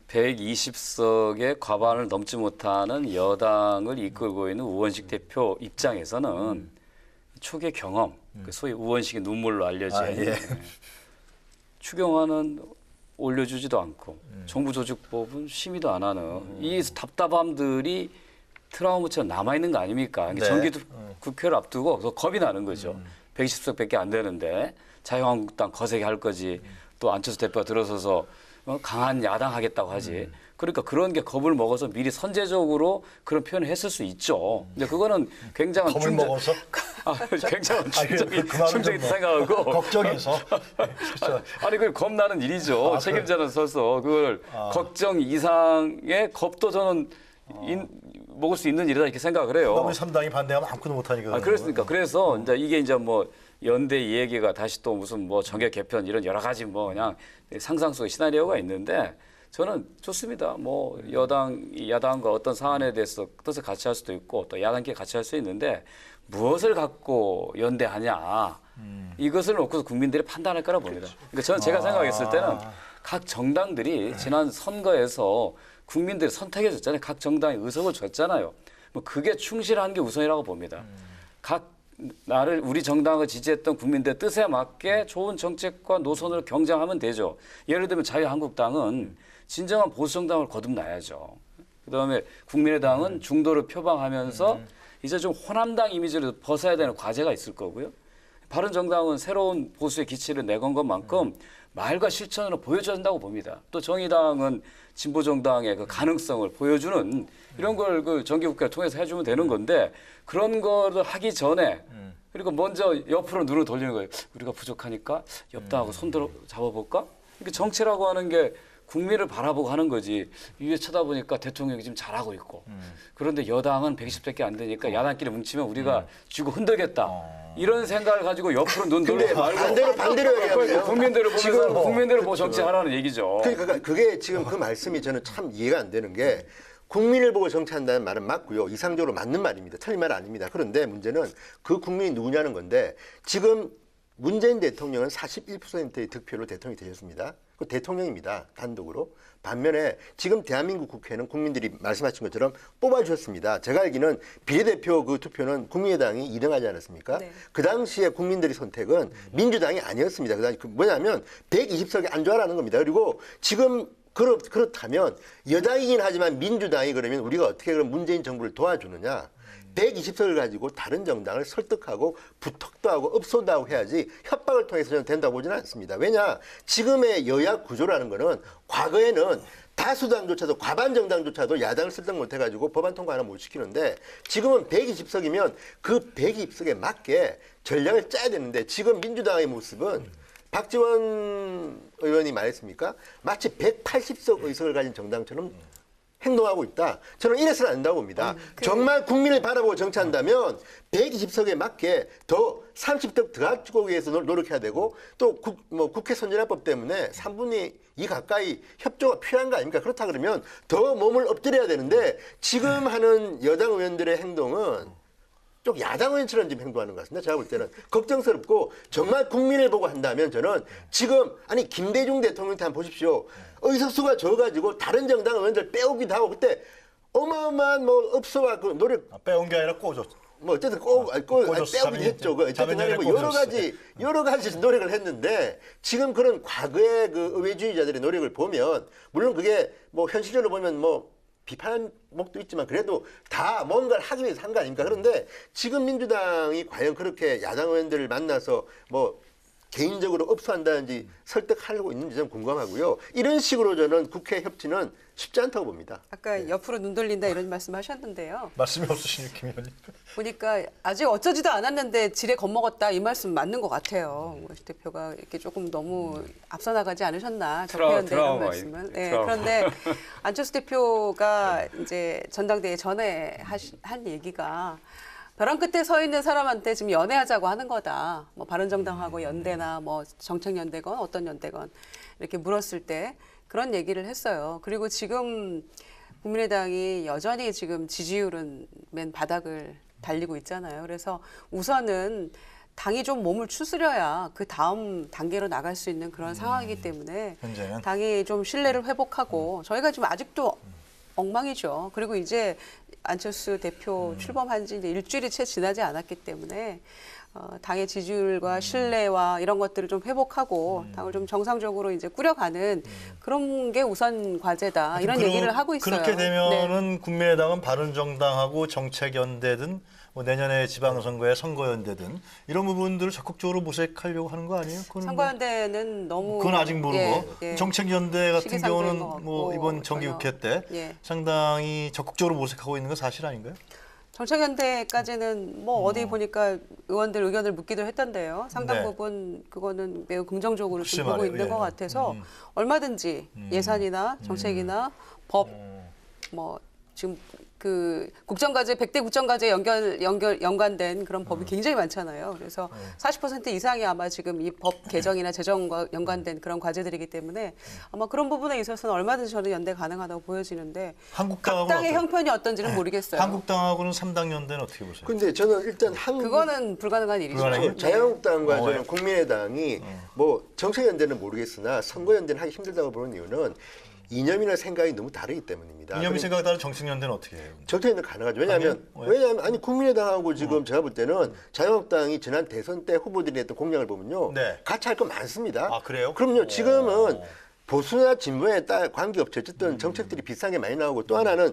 120석의 과반을 넘지 못하는 여당을 이끌고 있는 우원식 대표 입장에서는 초기의 경험, 그 소위 우원식의 눈물로 알려진 추경안은 올려주지도 않고 정부 조직법은 심의도 안 하는 이 답답함들이 트라우마처럼 남아있는 거 아닙니까? 네. 정기 국회를 앞두고 그래서 겁이 나는 거죠. 120석밖에 안 되는데 자유한국당 거세게 할 거지. 또 안철수 대표가 들어서서 강한 야당 하겠다고 하지. 그러니까 그런 게 겁을 먹어서 미리 선제적으로 그런 표현을 했을 수 있죠. 근데 그거는 굉장한 겁을 먹어서? 굉장한 충격이 그 말은 좀 뭐 생각하고 걱정해서. 아니 그걸 겁나는 일이죠. 책임자는 서서 그걸 걱정 이상의 겁도 저는 먹을 수 있는 일이다 이렇게 생각을 해요. 아무리 3당이 반대하면 아무것도 못하니까. 그렇습니까? 그래서 이제 이게 이제 뭐 연대 얘기가 다시 또 무슨 뭐 정계 개편 이런 여러 가지 뭐 그냥 상상 속의 시나리오가 있는데 저는 좋습니다. 뭐 야당과 어떤 사안에 대해서 뜻을 같이 할 수도 있고 또 야당끼리 같이 할 수 있는데 무엇을 갖고 연대하냐 이것을 놓고 국민들이 판단할 거라 봅니다. 그러니까 저는 제가 생각했을 때는 각 정당들이 지난 선거에서 국민들이 선택해 줬잖아요. 각 정당이 의석을 줬잖아요. 뭐 그게 충실한 게 우선이라고 봅니다. 우리 정당을 지지했던 국민들의 뜻에 맞게 좋은 정책과 노선을 경쟁하면 되죠. 예를 들면 자유한국당은 진정한 보수 정당을 거듭나야죠. 그다음에 국민의당은 중도를 표방하면서 이제 좀 호남당 이미지를 벗어야 되는 과제가 있을 거고요. 바른정당은 새로운 보수의 기치를 내건 것만큼 말과 실천으로 보여줘야 한다고 봅니다. 또 정의당은 진보정당의 그 가능성을 보여주는 이런 걸 그 정기국회를 통해서 해주면 되는 건데 그런 거를 하기 전에 그리고 먼저 옆으로 눈을 돌리는 거예요. 우리가 부족하니까 옆당하고 손들어 잡아볼까? 그러니까 정치라고 하는 게 국민을 바라보고 하는 거지. 위에 쳐다보니까 대통령이 지금 잘하고 있고 그런데 여당은 120밖에 안 되니까 야당끼리 뭉치면 우리가 쥐고 흔들겠다. 이런 생각을 가지고 옆으로 눈 돌리지 말고 반대로 얘기하면 국민들을 보면서 국민들을 보고 정치하라는 얘기죠. 그러니까 그게 지금 그 말씀이 저는 참 이해가 안 되는 게 국민을 보고 정치한다는 말은 맞고요. 이상적으로 맞는 말입니다. 틀린 말은 아닙니다. 그런데 문제는 그 국민이 누구냐는 건데 지금 문재인 대통령은 41%의 득표로 대통령이 되셨습니다. 그 대통령입니다. 단독으로. 반면에 지금 대한민국 국회는 국민들이 말씀하신 것처럼 뽑아주셨습니다. 제가 알기는 비례대표 그 투표는 국민의당이 2등하지 않았습니까? 네. 그 당시에 국민들의 선택은 민주당이 아니었습니다. 그 당시 뭐냐면 120석이 안 좋아라는 겁니다. 그리고 지금 그렇다면 여당이긴 하지만 민주당이 그러면 우리가 어떻게 그럼 문재인 정부를 도와주느냐? 120석을 가지고 다른 정당을 설득하고 부탁도 하고 업소도 하고 해야지 협박을 통해서 저는 된다고 보지는 않습니다. 왜냐? 지금의 여야 구조라는 거는 과거에는 다수당조차도 과반 정당조차도 야당을 설득 못해가지고 법안 통과 하나 못 시키는데 지금은 120석이면 그 120석에 맞게 전략을 짜야 되는데 지금 민주당의 모습은 박지원 의원이 말했습니까? 마치 180석 의석을 가진 정당처럼 행동하고 있다. 저는 이래서는 안 된다고 봅니다. 정말 국민을 바라보고 정치한다면 120석에 맞게 더 30석 더 갖추기 위해서 노력해야 되고 또 국회 선진화법 때문에 3분의 2 가까이 협조가 필요한 거 아닙니까? 그렇다 그러면 더 몸을 엎드려야 되는데 지금 하는 여당 의원들의 행동은 좀 야당 의원처럼 지금 행동하는 것 같습니다. 제가 볼 때는 걱정스럽고 정말 국민을 보고 한다면 저는 지금 아니 김대중 대통령한테 한번 보십시오. 의석수가 적어가지고 다른 정당 의원들 빼오기도 하고 그때 어마어마한 뭐 업소와 그 노력 빼온 게 아니라 꽂았. 뭐 어쨌든 빼오긴 했죠. 그 어쨌든 간에 뭐 여러 가지 노력을 했는데 지금 그런 과거의 그 의회주의자들의 노력을 보면 물론 그게 뭐 현실적으로 보면 뭐 비판한 목도 있지만 그래도 다 뭔가를 하기 위해서 한 거 아닙니까? 그런데 지금 민주당이 과연 그렇게 야당 의원들을 만나서 뭐 개인적으로 업소한다든지 설득하려고 있는지 좀 궁금하고요. 이런 식으로 저는 국회 협치는 쉽지 않다고 봅니다. 아까 옆으로 눈 돌린다 이런 말씀하셨는데요. 말씀이 없으시니 김 의원님. 보니까 아직 어쩌지도 않았는데 지레 겁먹었다 이 말씀 맞는 것 같아요. 뭐 대표가 이렇게 조금 너무 앞서 나가지 않으셨나 적폐연대 이런 말씀은. 네, 그런데 안철수 대표가 이제 전당대회 전에 한 얘기가 벼랑 끝에 서 있는 사람한테 지금 연애하자고 하는 거다. 뭐 바른정당하고 연대나 뭐 정책연대건 어떤 연대건 이렇게 물었을 때 그런 얘기를 했어요. 그리고 지금 국민의당이 여전히 지금 지지율은 맨 바닥을 달리고 있잖아요. 그래서 우선은 당이 좀 몸을 추스려야 그 다음 단계로 나갈 수 있는 그런 상황이기 때문에 현재는? 당이 좀 신뢰를 회복하고 저희가 지금 아직도 엉망이죠. 그리고 이제 안철수 대표 출범한 지 이제 일주일이 채 지나지 않았기 때문에 당의 지지율과 신뢰와 이런 것들을 좀 회복하고 당을 좀 정상적으로 이제 꾸려가는 그런 게 우선 과제다. 이런 얘기를 하고 있어요. 그렇게 되면은 네. 국민의당은 바른정당하고 정책연대든 뭐 내년에 지방선거에 선거연대든 이런 부분들을 적극적으로 모색하려고 하는 거 아니에요? 그건 선거연대는 너무 그건 아직 모르고 정책연대 같은 시기상조인 경우는 것 같고 뭐 이번 정기국회 때 예. 상당히 적극적으로 모색하고 있는 건 사실 아닌가요? 정책연대까지는 뭐 어디 보니까 의원들 의견을 묻기도 했던데요. 상당 네. 부분 그거는 매우 긍정적으로 글쎄 좀 보고 말이에요. 있는 예. 것 같아서 얼마든지 예산이나 정책이나 법 뭐 지금 그 국정과제 100대 국정과제 연관된 그런 법이 굉장히 많잖아요. 그래서 40% 이상이 아마 지금 이 법 개정이나 재정과 연관된 그런 과제들이기 때문에 아마 그런 부분에 있어서는 얼마든지 저는 연대 가능하다고 보여지는데 한국당하고는 각 당의 어때요? 형편이 어떤지는 모르겠어요. 한국당하고는 3당 연대는 어떻게 보세요? 근데 저는 일단 그거는 불가능한 일이죠. 불가능해요? 네. 자유한국당과 저는 예. 국민의당이 뭐 정책연대는 모르겠으나 선거연대는 하기 힘들다고 보는 이유는 이념이나 생각이 너무 다르기 때문입니다. 이념이 생각 다른 정책연대는 어떻게 해요? 정책연대 가능하죠. 왜냐하면 아니요? 아니 국민의당하고 지금 제가 볼 때는 자유한국당이 지난 대선 때 후보들이 했던 공약을 보면요, 네. 같이 할 거 많습니다. 아, 그래요? 그럼요. 지금은 보수나 진보에 따라 관계없이 어쨌든 정책들이 비슷하게 많이 나오고 또 하나는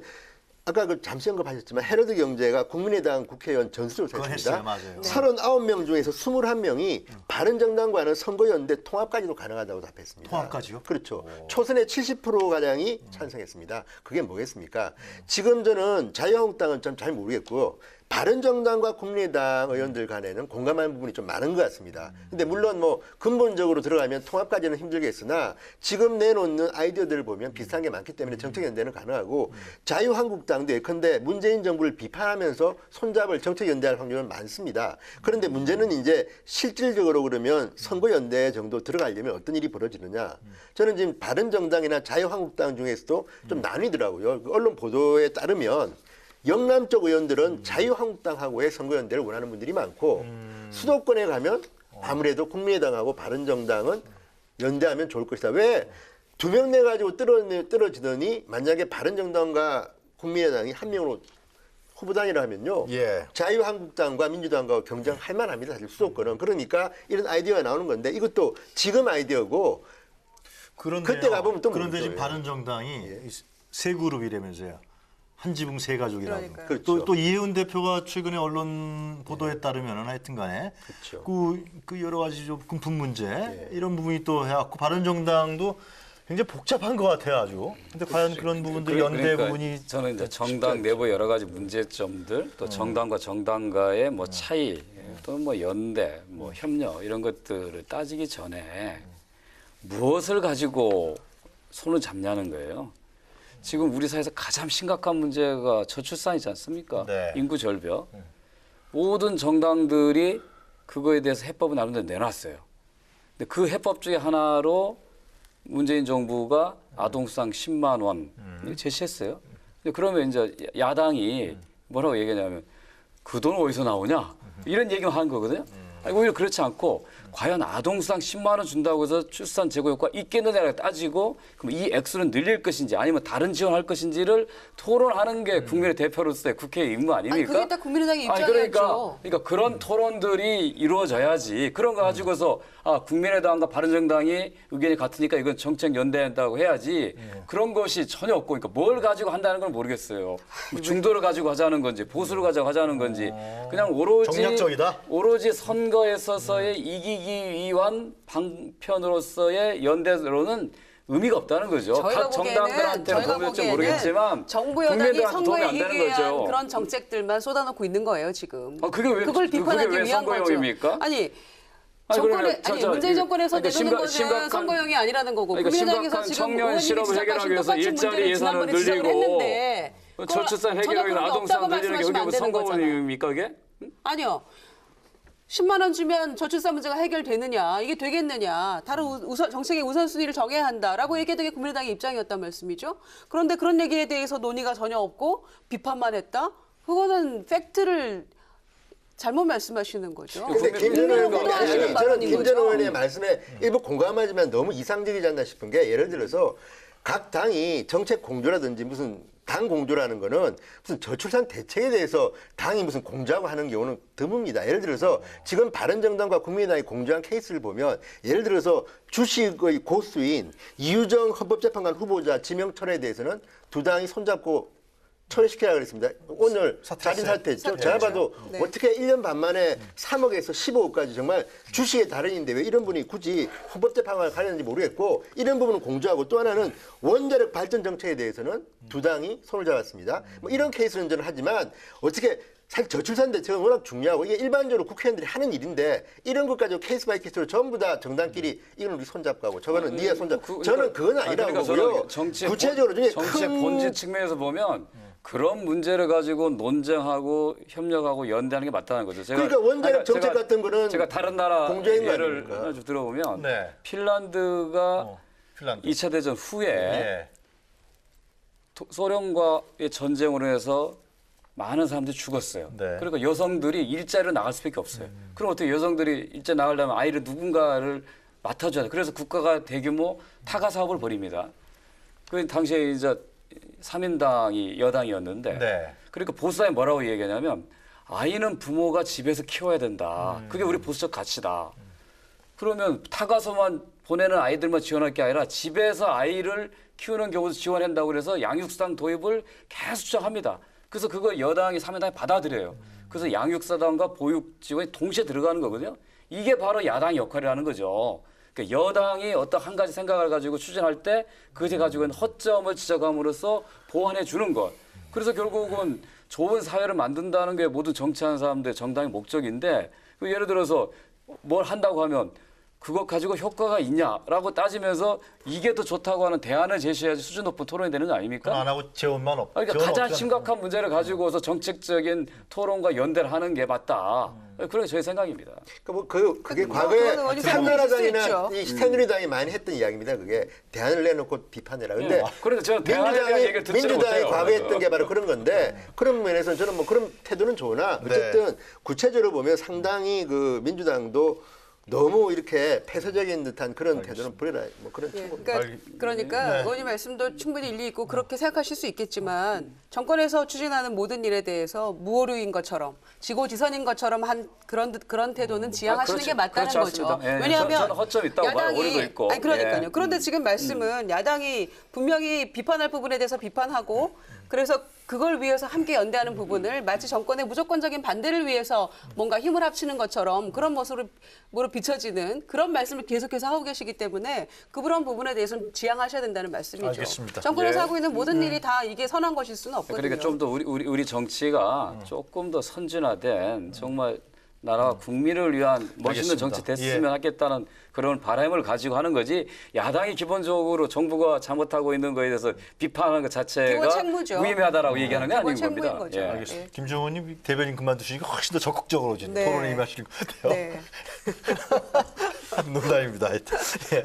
아까 그 잠시 언급하셨지만 헤러드 경제가 국민의당 국회의원 전수조사 그건 했습니다. 했어요. 맞아요. 39명 중에서 21명이 바른정당과는 선거연대 통합까지도 가능하다고 답했습니다. 통합까지요? 그렇죠. 초선의 70%가량이 찬성했습니다. 그게 뭐겠습니까? 지금 저는 자유한국당은 좀 잘 모르겠고요. 바른정당과 국민의당 의원들 간에는 공감하는 부분이 좀 많은 것 같습니다. 근데 물론 뭐 근본적으로 들어가면 통합까지는 힘들겠으나 지금 내놓는 아이디어들을 보면 비슷한 게 많기 때문에 정책연대는 가능하고 자유한국당도 예컨대 문재인 정부를 비판하면서 손잡을 정책연대할 확률은 많습니다. 그런데 문제는 이제 실질적으로 그러면 선거연대 정도 들어가려면 어떤 일이 벌어지느냐. 저는 지금 바른정당이나 자유한국당 중에서도 좀 나뉘더라고요. 언론 보도에 따르면 영남 쪽 의원들은 자유한국당하고의 선거연대를 원하는 분들이 많고 수도권에 가면 아무래도 국민의당하고 바른정당은 연대하면 좋을 것이다. 왜? 2명 내가지고 떨어지더니 만약에 바른정당과 국민의당이 한 명으로 후보단이라 하면요. 예. 자유한국당과 민주당과 경쟁할 만합니다. 사실 수도권은. 그러니까 이런 아이디어가 나오는 건데 이것도 지금 아이디어고 그런데요. 그때 가보면 또 그런데 모르죠. 지금 바른정당이 세 그룹이라면서요. 한 지붕 세 가족이라고. 그러니까요. 그렇죠. 또 이혜훈 대표가 최근에 언론 보도에 따르면은 하여튼간에 그렇죠. 그 여러 가지 좀 금품 문제 예. 이런 부분이 또 해갖고 바른정당도 굉장히 복잡한 것 같아요 아주. 근데 과연 그런 부분들 연대 그러니까 부분이 저는 이제 정당 내부 여러 가지 문제점들 또 정당과 정당과의 뭐 차이 또 뭐 연대 뭐 협력 이런 것들을 따지기 전에 무엇을 가지고 손을 잡냐는 거예요. 지금 우리 사회에서 가장 심각한 문제가 저출산이지 않습니까? 네. 인구 절벽. 모든 정당들이 그거에 대해서 해법을 나름대로 내놨어요. 근데 그 해법 중에 하나로 문재인 정부가 아동수당 10만 원 제시했어요. 근데 그러면 이제 야당이 뭐라고 얘기하냐면 그 돈 어디서 나오냐? 이런 얘기만 하는 거거든요. 아니, 오히려 그렇지 않고 과연 아동수당 10만 원 준다고 해서 출산 제고 효과 있겠느냐를 따지고 그럼 이 액수는 늘릴 것인지 아니면 다른 지원할 것인지를 토론하는 게 국민의 대표로서의 국회의 임무 아니 아닙니까? 그게 다 국민의당의 아니, 입장이었죠. 그러니까 그런 토론들이 이루어져야지. 그런 거 가지고서 국민의당과 바른정당이 의견이 같으니까 이건 정책 연대한다고 해야지. 그런 것이 전혀 없고, 그러니까 뭘 가지고 한다는 건 모르겠어요. 중도를 가지고 하자는 건지 보수를 가지고 하자는 건지 그냥 정략적이다? 오로지 선거에 있어서의 이기기 위한 방편으로서의 연대로는 의미가 없다는 거죠. 저희가 각 정당들한테는 저희가 도움이 될지 보기에는 모르겠지만 정부 여당이 국민들한테 도움이 선거에 안 되는 이기기 위한 거죠. 그런 정책들만 쏟아놓고 있는 거예요 지금. 그게 왜 그걸 비판하기 그게 왜 위한 거죠. 선거용입니까? 아니 아니, 정권에 그러면 아니 문재인 정권에서 그러니까 내놓는 것은 심각한 선거용이 아니라는 거고 그러니까 국민의당에서 심각한 지금 청년 의원님이 실업을 해결하기 지적하신 위해서 똑같은 일자리 문제를 예산을 지난번에 지적을 늘리고 했는데 저출산 그걸 해결하기 위해서 전혀 아동수당 그런 거 늘리는 게 없다고 그게 말씀하시면 안 되는 거잖아요. 선거용입니까 그게? 아니요. 10만 원 주면 저출산 문제가 해결되느냐 이게 되겠느냐 다른 정책의 우선순위를 정해야 한다라고 얘기했던 게 국민의당의 입장이었단 말씀이죠. 그런데 그런 얘기에 대해서 논의가 전혀 없고 비판만 했다. 그거는 팩트를 잘못 말씀하시는 거죠. 근데 국민을 호도하시는 저는 발언인 김 전 거죠. 의원의 말씀에 일부 공감하지만 너무 이상적이지 않나 싶은 게 예를 들어서 각 당이 정책 공조라든지 무슨 당 공조라는 거는 무슨 저출산 대책에 대해서 당이 무슨 공조하고 하는 경우는 드뭅니다. 예를 들어서 지금 바른정당과 국민의당이 공조한 케이스를 보면 예를 들어서 주식의 고수인 이유정 헌법재판관 후보자 지명 철회에 대해서는 두 당이 손잡고 철회시키라고 그랬습니다. 오늘 자진 사퇴했죠. 제가 봐도 네. 어떻게 1년 반 만에 3억에서 15억까지 정말 주식의 달인인데 왜 이런 분이 굳이 헌법재판관을 가려는지 모르겠고 이런 부분은 공조하고 또 하나는 원자력 발전 정책에 대해서는 두 당이 손을 잡았습니다. 뭐 이런 케이스는 저는 하지만 어떻게 사실 저출산 대책은 워낙 중요하고 이게 일반적으로 국회의원들이 하는 일인데 이런 것 가지고 케이스 바이 케이스로 전부 다 정당끼리 이건 우리 손잡고 하고 저거는 네가 손잡고 저는 그건 아니라고 보고요. 구체적으로 중에 정치의 큰 본질 측면에서 보면 그런 문제를 가지고 논쟁하고 협력하고 연대하는 게 맞다는 거죠. 제가, 그러니까 원자력 정책 제가, 같은 거는 제가 다른 나라 공조인 거 예를 아닙니까? 하나 좀 들어보면 네. 핀란드가 핀란드. 2차 대전 후에 예. 소련과의 전쟁으로 해서 많은 사람들이 죽었어요. 네. 그러니까 여성들이 일자리로 나갈 수밖에 없어요. 그럼 어떻게 여성들이 일자 나가려면 아이를 누군가를 맡아줘야 돼. 그래서 국가가 대규모 타가 사업을 벌입니다. 그 당시에 이제 3인당이 여당이었는데 네. 그러니까 보수당이 뭐라고 얘기하냐면 아이는 부모가 집에서 키워야 된다. 그게 우리 보수적 가치다. 그러면 타가서만 보내는 아이들만 지원할 게 아니라 집에서 아이를 키우는 경우도 지원한다고 그래서 양육수당 도입을 계속 주장합니다. 그래서 그거 여당이 3인당이 받아들여요. 그래서 양육수당과 보육 지원이 동시에 들어가는 거거든요. 이게 바로 야당의 역할이라는 거죠. 그러니까 여당이 어떤 한 가지 생각을 가지고 추진할 때 그것에 가지고 있는 허점을 지적함으로써 보완해 주는 것. 그래서 결국은 좋은 사회를 만든다는 게 모든 정치하는 사람들의 정당의 목적인데 예를 들어서 뭘 한다고 하면 그거 가지고 효과가 있냐라고 따지면서 이게 더 좋다고 하는 대안을 제시해야지 수준 높은 토론이 되는 거 아닙니까? 그건 안 하고 재원만 없. 그러니까 재원 가장 없잖아. 심각한 문제를 가지고서 정책적인 토론과 연대를 하는 게 맞다. 그런 게 저희 생각입니다. 그게 뭐, 과거에 그거는 원인이 한나라당이나 있을 수 이 새누리당이 많이 했던 이야기입니다. 그게 대안을 내놓고 비판해라. 근데 그런데 저는 대안에 대한 얘기를 듣지를 민주당이 못해요. 과거에 했던 게 바로 그런 건데 그런 면에서는 저는 뭐 그런 태도는 좋으나 어쨌든 구체적으로 보면 상당히 그 민주당도 너무 이렇게 폐쇄적인 듯한 그런 태도는 버려라. 뭐 그런 예, 친구. 그러니까 의원님 말씀도 충분히 일리 있고 그렇게 생각하실 수 있겠지만 정권에서 추진하는 모든 일에 대해서 무오류인 것처럼 지고지선인 것처럼 한 그런 태도는 지양하시는 그렇지, 게 맞다는 그렇지 거죠. 않습니다. 예, 왜냐하면 저는 허점이 있다고 봐요. 오류도 있고. 아니 그러니까요. 예. 그런데 지금 말씀은 야당이 분명히 비판할 부분에 대해서 비판하고 그래서 그걸 위해서 함께 연대하는 부분을 마치 정권의 무조건적인 반대를 위해서 뭔가 힘을 합치는 것처럼 그런 모습으로 비춰지는 그런 말씀을 계속해서 하고 계시기 때문에 그런 부분에 대해서는 지양하셔야 된다는 말씀이죠. 알겠습니다. 정권에서 예. 하고 있는 모든 일이 다 이게 선한 것일 수는 없거든요. 그러니까 좀 더 우리 정치가 조금 더 선진화된 정말 나라와 국민을 위한 멋있는 알겠습니다. 정치 됐으면 하겠다는 그런 바람을 가지고 하는 거지 야당이 기본적으로 정부가 잘못하고 있는 거에 대해서 비판하는 것 기본 자체가 책무죠. 무의미하다다라고 얘기하는 게 기본 아닌 겁니다. 책무인 거죠. 예. 알겠습니다. 김정은님 대변인 그만두시니까 훨씬 더 적극적으로 지금 네. 토론에 임하시는 것 같아요. 네. 농담입니다. 하여튼. 예.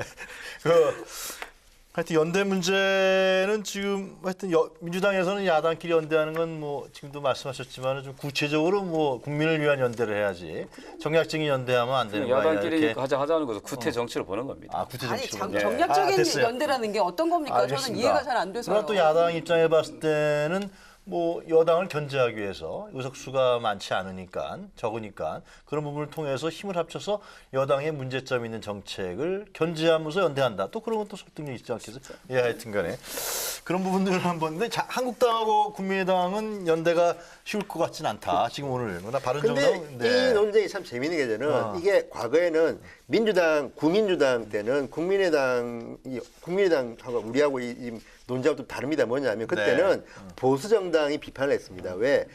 하여튼 연대 문제는 지금 하여튼 민주당에서는 야당끼리 연대하는 건 뭐 지금도 말씀하셨지만 좀 구체적으로 뭐 국민을 위한 연대를 해야지 정략적인 연대하면 안 되는 거야. 야당끼리 하자는 것을 구태 정치로 보는 겁니다. 아, 구태 아니 정치로. 정략적인 됐어요. 연대라는 게 어떤 겁니까? 저는 알겠습니다. 이해가 잘 안 돼서요. 그러나 또 야당 입장에 봤을 때는 뭐 여당을 견제하기 위해서 의석수가 많지 않으니까 적으니까 그런 부분을 통해서 힘을 합쳐서 여당의 문제점 있는 정책을 견제하면서 연대한다. 또 그런 것도 설득력 있지 않겠어요? 예, 하여튼간에 그런 부분들을 한번. 근데 한국당하고 국민의당은 연대가 쉬울 것 같진 않다. 지금 오늘 그러나 바른정당. 근데 이 논쟁이 참 재미있는 게 저는 이게 과거에는 민주당, 구민주당 때는 국민의당하고 우리하고 이 논쟁하고 좀 다릅니다. 뭐냐면 그때는 보수 정당이 비판을 했습니다. 왜?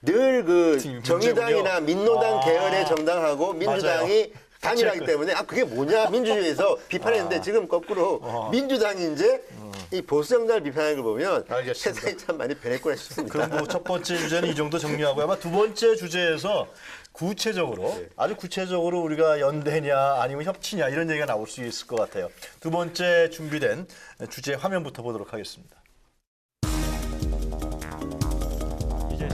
늘 그 정의당이나 민노당 계열의 정당하고 민주당이 단일하기 때문에 그게 뭐냐 민주주의에서 비판했는데 지금 거꾸로 민주당이 이제 이 보수 정당을 비판하는 걸 보면 알겠습니다. 세상이 참 많이 변했구나 싶습니다. 그럼 뭐 첫 번째 주제는 이 정도 정리하고 아마 두 번째 주제에서 구체적으로 아주 구체적으로 우리가 연대냐 아니면 협치냐 이런 얘기가 나올 수 있을 것 같아요. 두 번째 준비된 주제 화면부터 보도록 하겠습니다. 이제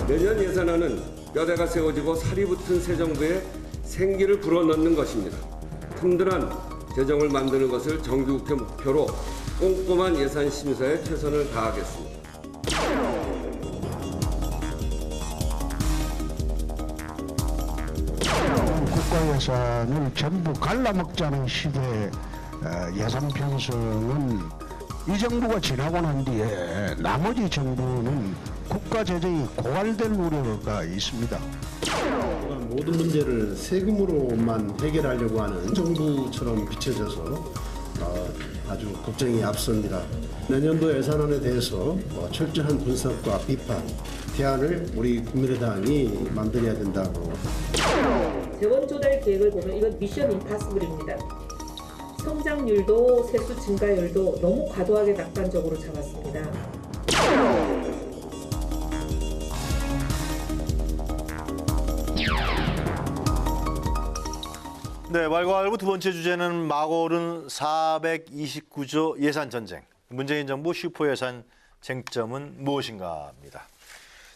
내년 예산안은 뼈대가 세워지고 살이 붙은 새 정부의 생기를 불어넣는 것입니다. 튼튼한 재정을 만드는 것을 정기국회 목표로 꼼꼼한 예산 심사에 최선을 다하겠습니다. 국가 예산을 전부 갈라먹자는 시대의 예산 편성은 이 정부가 지나고 난 뒤에 나머지 정부는 국가 재정이 고갈될 우려가 있습니다. 모든 문제를 세금으로만 해결하려고 하는 정부처럼 비춰져서 아주 걱정이 앞섭니다. 내년도 예산안에 대해서 철저한 분석과 비판, 대안을 우리 국민의당이 만들어야 된다고. 재원 조달 계획을 보면 이건 미션 임파서블입니다. 성장률도 세수 증가율도 너무 과도하게 낙관적으로 잡았습니다. 네, 말과알부 두 번째 주제는 막오른 429조 예산 전쟁. 문재인 정부 슈퍼 예산 쟁점은 무엇인가입니다.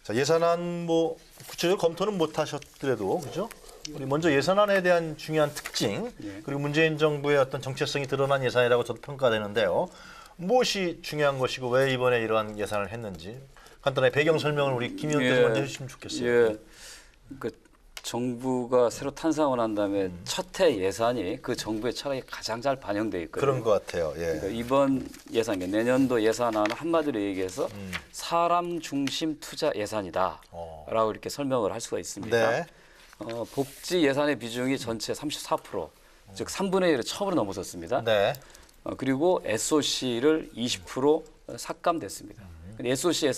자, 예산안 뭐 구체적으로 검토는 못 하셨더라도 그죠? 우리 먼저 예산안에 대한 중요한 특징 그리고 문재인 정부의 어떤 정체성이 드러난 예산이라고 저도 평가되는데요. 무엇이 중요한 것이고 왜 이번에 이러한 예산을 했는지 간단하게 배경 설명을 우리 김 의원께서 먼저 해주시면 좋겠어요. 예. 정부가 새로 탄생을 한 다음에 첫 해 예산이 그 정부의 철학이 가장 잘 반영돼 있거든요. 그런 것 같아요. 예. 그러니까 이번 예산, 내년도 예산안은 한마디로 얘기해서 사람 중심 투자 예산이다라고 이렇게 설명을 할 수가 있습니다. 네. 복지 예산의 비중이 전체 34%, 즉 3분의 1을 처음으로 넘어섰습니다. 네. 그리고 SOC를 20% 삭감됐습니다. SOC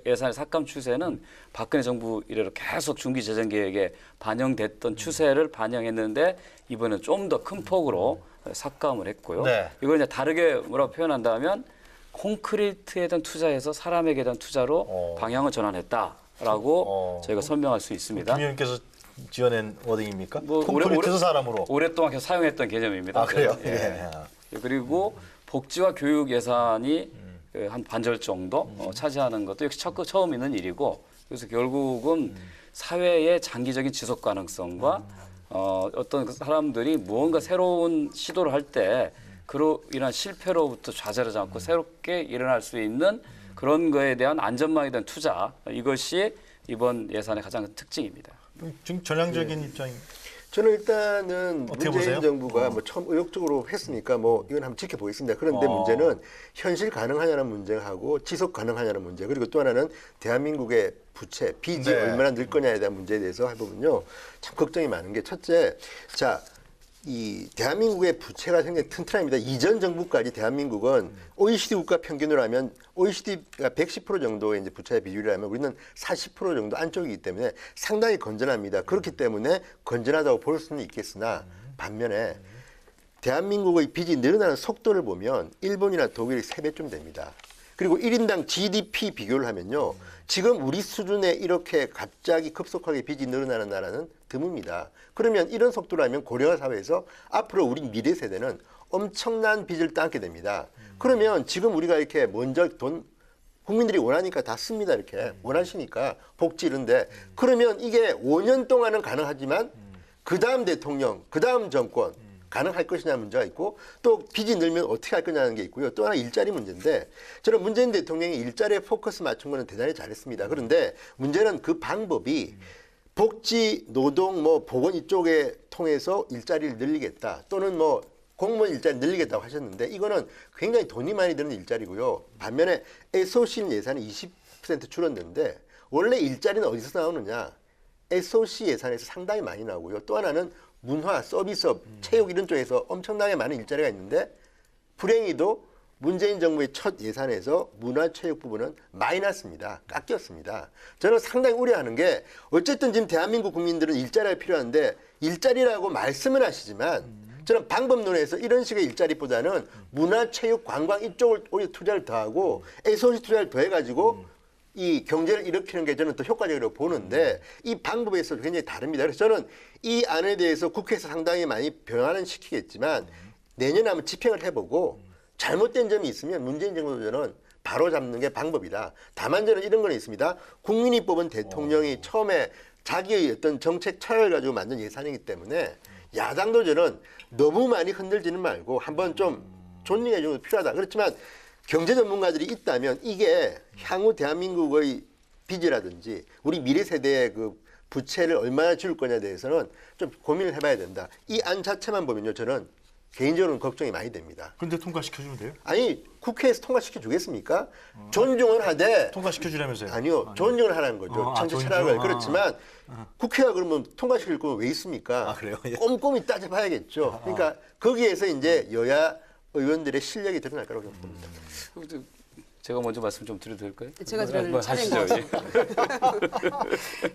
예산의 삭감 추세는 박근혜 정부 이래로 계속 중기재정계획에 반영됐던 추세를 반영했는데 이번에 좀 더 큰 폭으로 삭감을 했고요. 네. 이걸 이제 다르게 뭐라고 표현한다면 콘크리트에 대한 투자에서 사람에게 대한 투자로 방향을 전환했다라고 저희가 설명할 수 있습니다. 김 의원께서 지어낸 워딩입니까? 뭐 콘크리트에서 사람으로. 오랫동안 계속 사용했던 개념입니다. 아, 그래요? 예. 그리고 복지와 교육 예산이 한 반절 정도 차지하는 것도 역시 처음 있는 일이고 그래서 결국은 사회의 장기적인 지속 가능성과 어떤 사람들이 무언가 새로운 시도를 할 때 그로 인한 실패로부터 좌절하지 않고 새롭게 일어날 수 있는 그런 거에 대한 안전망에 대한 투자 이것이 이번 예산의 가장 큰 특징입니다. 좀 전향적인 입장이. 저는 일단은 어떻게 문재인 보세요? 정부가 뭐 처음 의욕적으로 했으니까 뭐 이건 한번 지켜보겠습니다. 그런데 문제는 현실 가능하냐는 문제하고 지속 가능하냐는 문제 그리고 또 하나는 대한민국의 부채, 빚이 네. 얼마나 늘 거냐에 대한 문제에 대해서 해보면요. 참 걱정이 많은 게 첫째, 자, 이 대한민국의 부채가 굉장히 튼튼합니다. 이전 정부까지 대한민국은 OECD 국가 평균으로 하면 OECD가 110% 정도의 이제 부채 비율이라면 우리는 40% 정도 안쪽이기 때문에 상당히 건전합니다. 그렇기 때문에 건전하다고 볼 수는 있겠으나 반면에 대한민국의 빚이 늘어나는 속도를 보면 일본이나 독일이 3배쯤 됩니다. 그리고 1인당 GDP 비교를 하면요. 지금 우리 수준에 이렇게 갑자기 급속하게 빚이 늘어나는 나라는 드뭅니다. 그러면 이런 속도라면 고령화 사회에서 앞으로 우리 미래 세대는 엄청난 빚을 떠안게 됩니다. 그러면 지금 우리가 이렇게 먼저 돈 국민들이 원하니까 다 씁니다. 이렇게 원하시니까 복지 이런데 그러면 이게 5년 동안은 가능하지만 그 다음 대통령, 그 다음 정권 가능할 것이냐 문제가 있고 또 빚이 늘면 어떻게 할 거냐는 게 있고요. 또 하나 일자리 문제인데 저는 문재인 대통령이 일자리에 포커스 맞춘 거는 대단히 잘했습니다. 그런데 문제는 그 방법이 복지, 노동, 뭐 보건 이쪽에 통해서 일자리를 늘리겠다 또는 뭐 공무원 일자리 늘리겠다고 하셨는데 이거는 굉장히 돈이 많이 드는 일자리고요. 반면에 SOC 예산이 20% 줄었는데 원래 일자리는 어디서 나오느냐? SOC 예산에서 상당히 많이 나오고요. 또 하나는 문화, 서비스업, 체육 이런 쪽에서 엄청나게 많은 일자리가 있는데 불행히도 문재인 정부의 첫 예산에서 문화체육 부분은 마이너스입니다. 깎였습니다. 저는 상당히 우려하는 게 어쨌든 지금 대한민국 국민들은 일자리가 필요한데 일자리라고 말씀을 하시지만 저는 방법론에서 이런 식의 일자리보다는 문화체육, 관광 이쪽을 오히려 투자를 더하고 SOC 투자를 더해가지고 이 경제를 일으키는 게 저는 더 효과적이라고 보는데 이 방법에서 굉장히 다릅니다. 그래서 저는 이 안에 대해서 국회에서 상당히 많이 변화는 시키겠지만 내년에 한번 집행을 해보고 잘못된 점이 있으면 문재인 정부 저는 바로 잡는 게 방법이다. 다만 저는 이런 건 있습니다. 국민이 뽑은 대통령이 처음에 자기의 어떤 정책 철학을 가지고 만든 예산이기 때문에 야당도 저는 너무 많이 흔들지는 말고 한번 좀 존중해 주는 게 필요하다. 그렇지만 경제 전문가들이 있다면 이게 향후 대한민국의 빚이라든지 우리 미래 세대의 그 부채를 얼마나 줄 거냐에 대해서는 좀 고민을 해봐야 된다. 이 안 자체만 보면요, 저는 개인적으로는 걱정이 많이 됩니다. 근데 통과시켜주면 돼요? 아니 국회에서 통과시켜 주겠습니까? 존중은 하되 통과시켜주려면서요? 아니요, 존중을 하라는 거죠. 정치 철학을. 그렇지만 국회가 그러면 통과시킬 거면 왜 있습니까? 아, 그래요? 예. 꼼꼼히 따져봐야겠죠. 그러니까 거기에서 이제 여야 의원들의 실력이 드러날 거라고 봅니다. 제가 먼저 말씀 좀 드려도 될까요? 제가 드릴 한번 차례인 하시죠.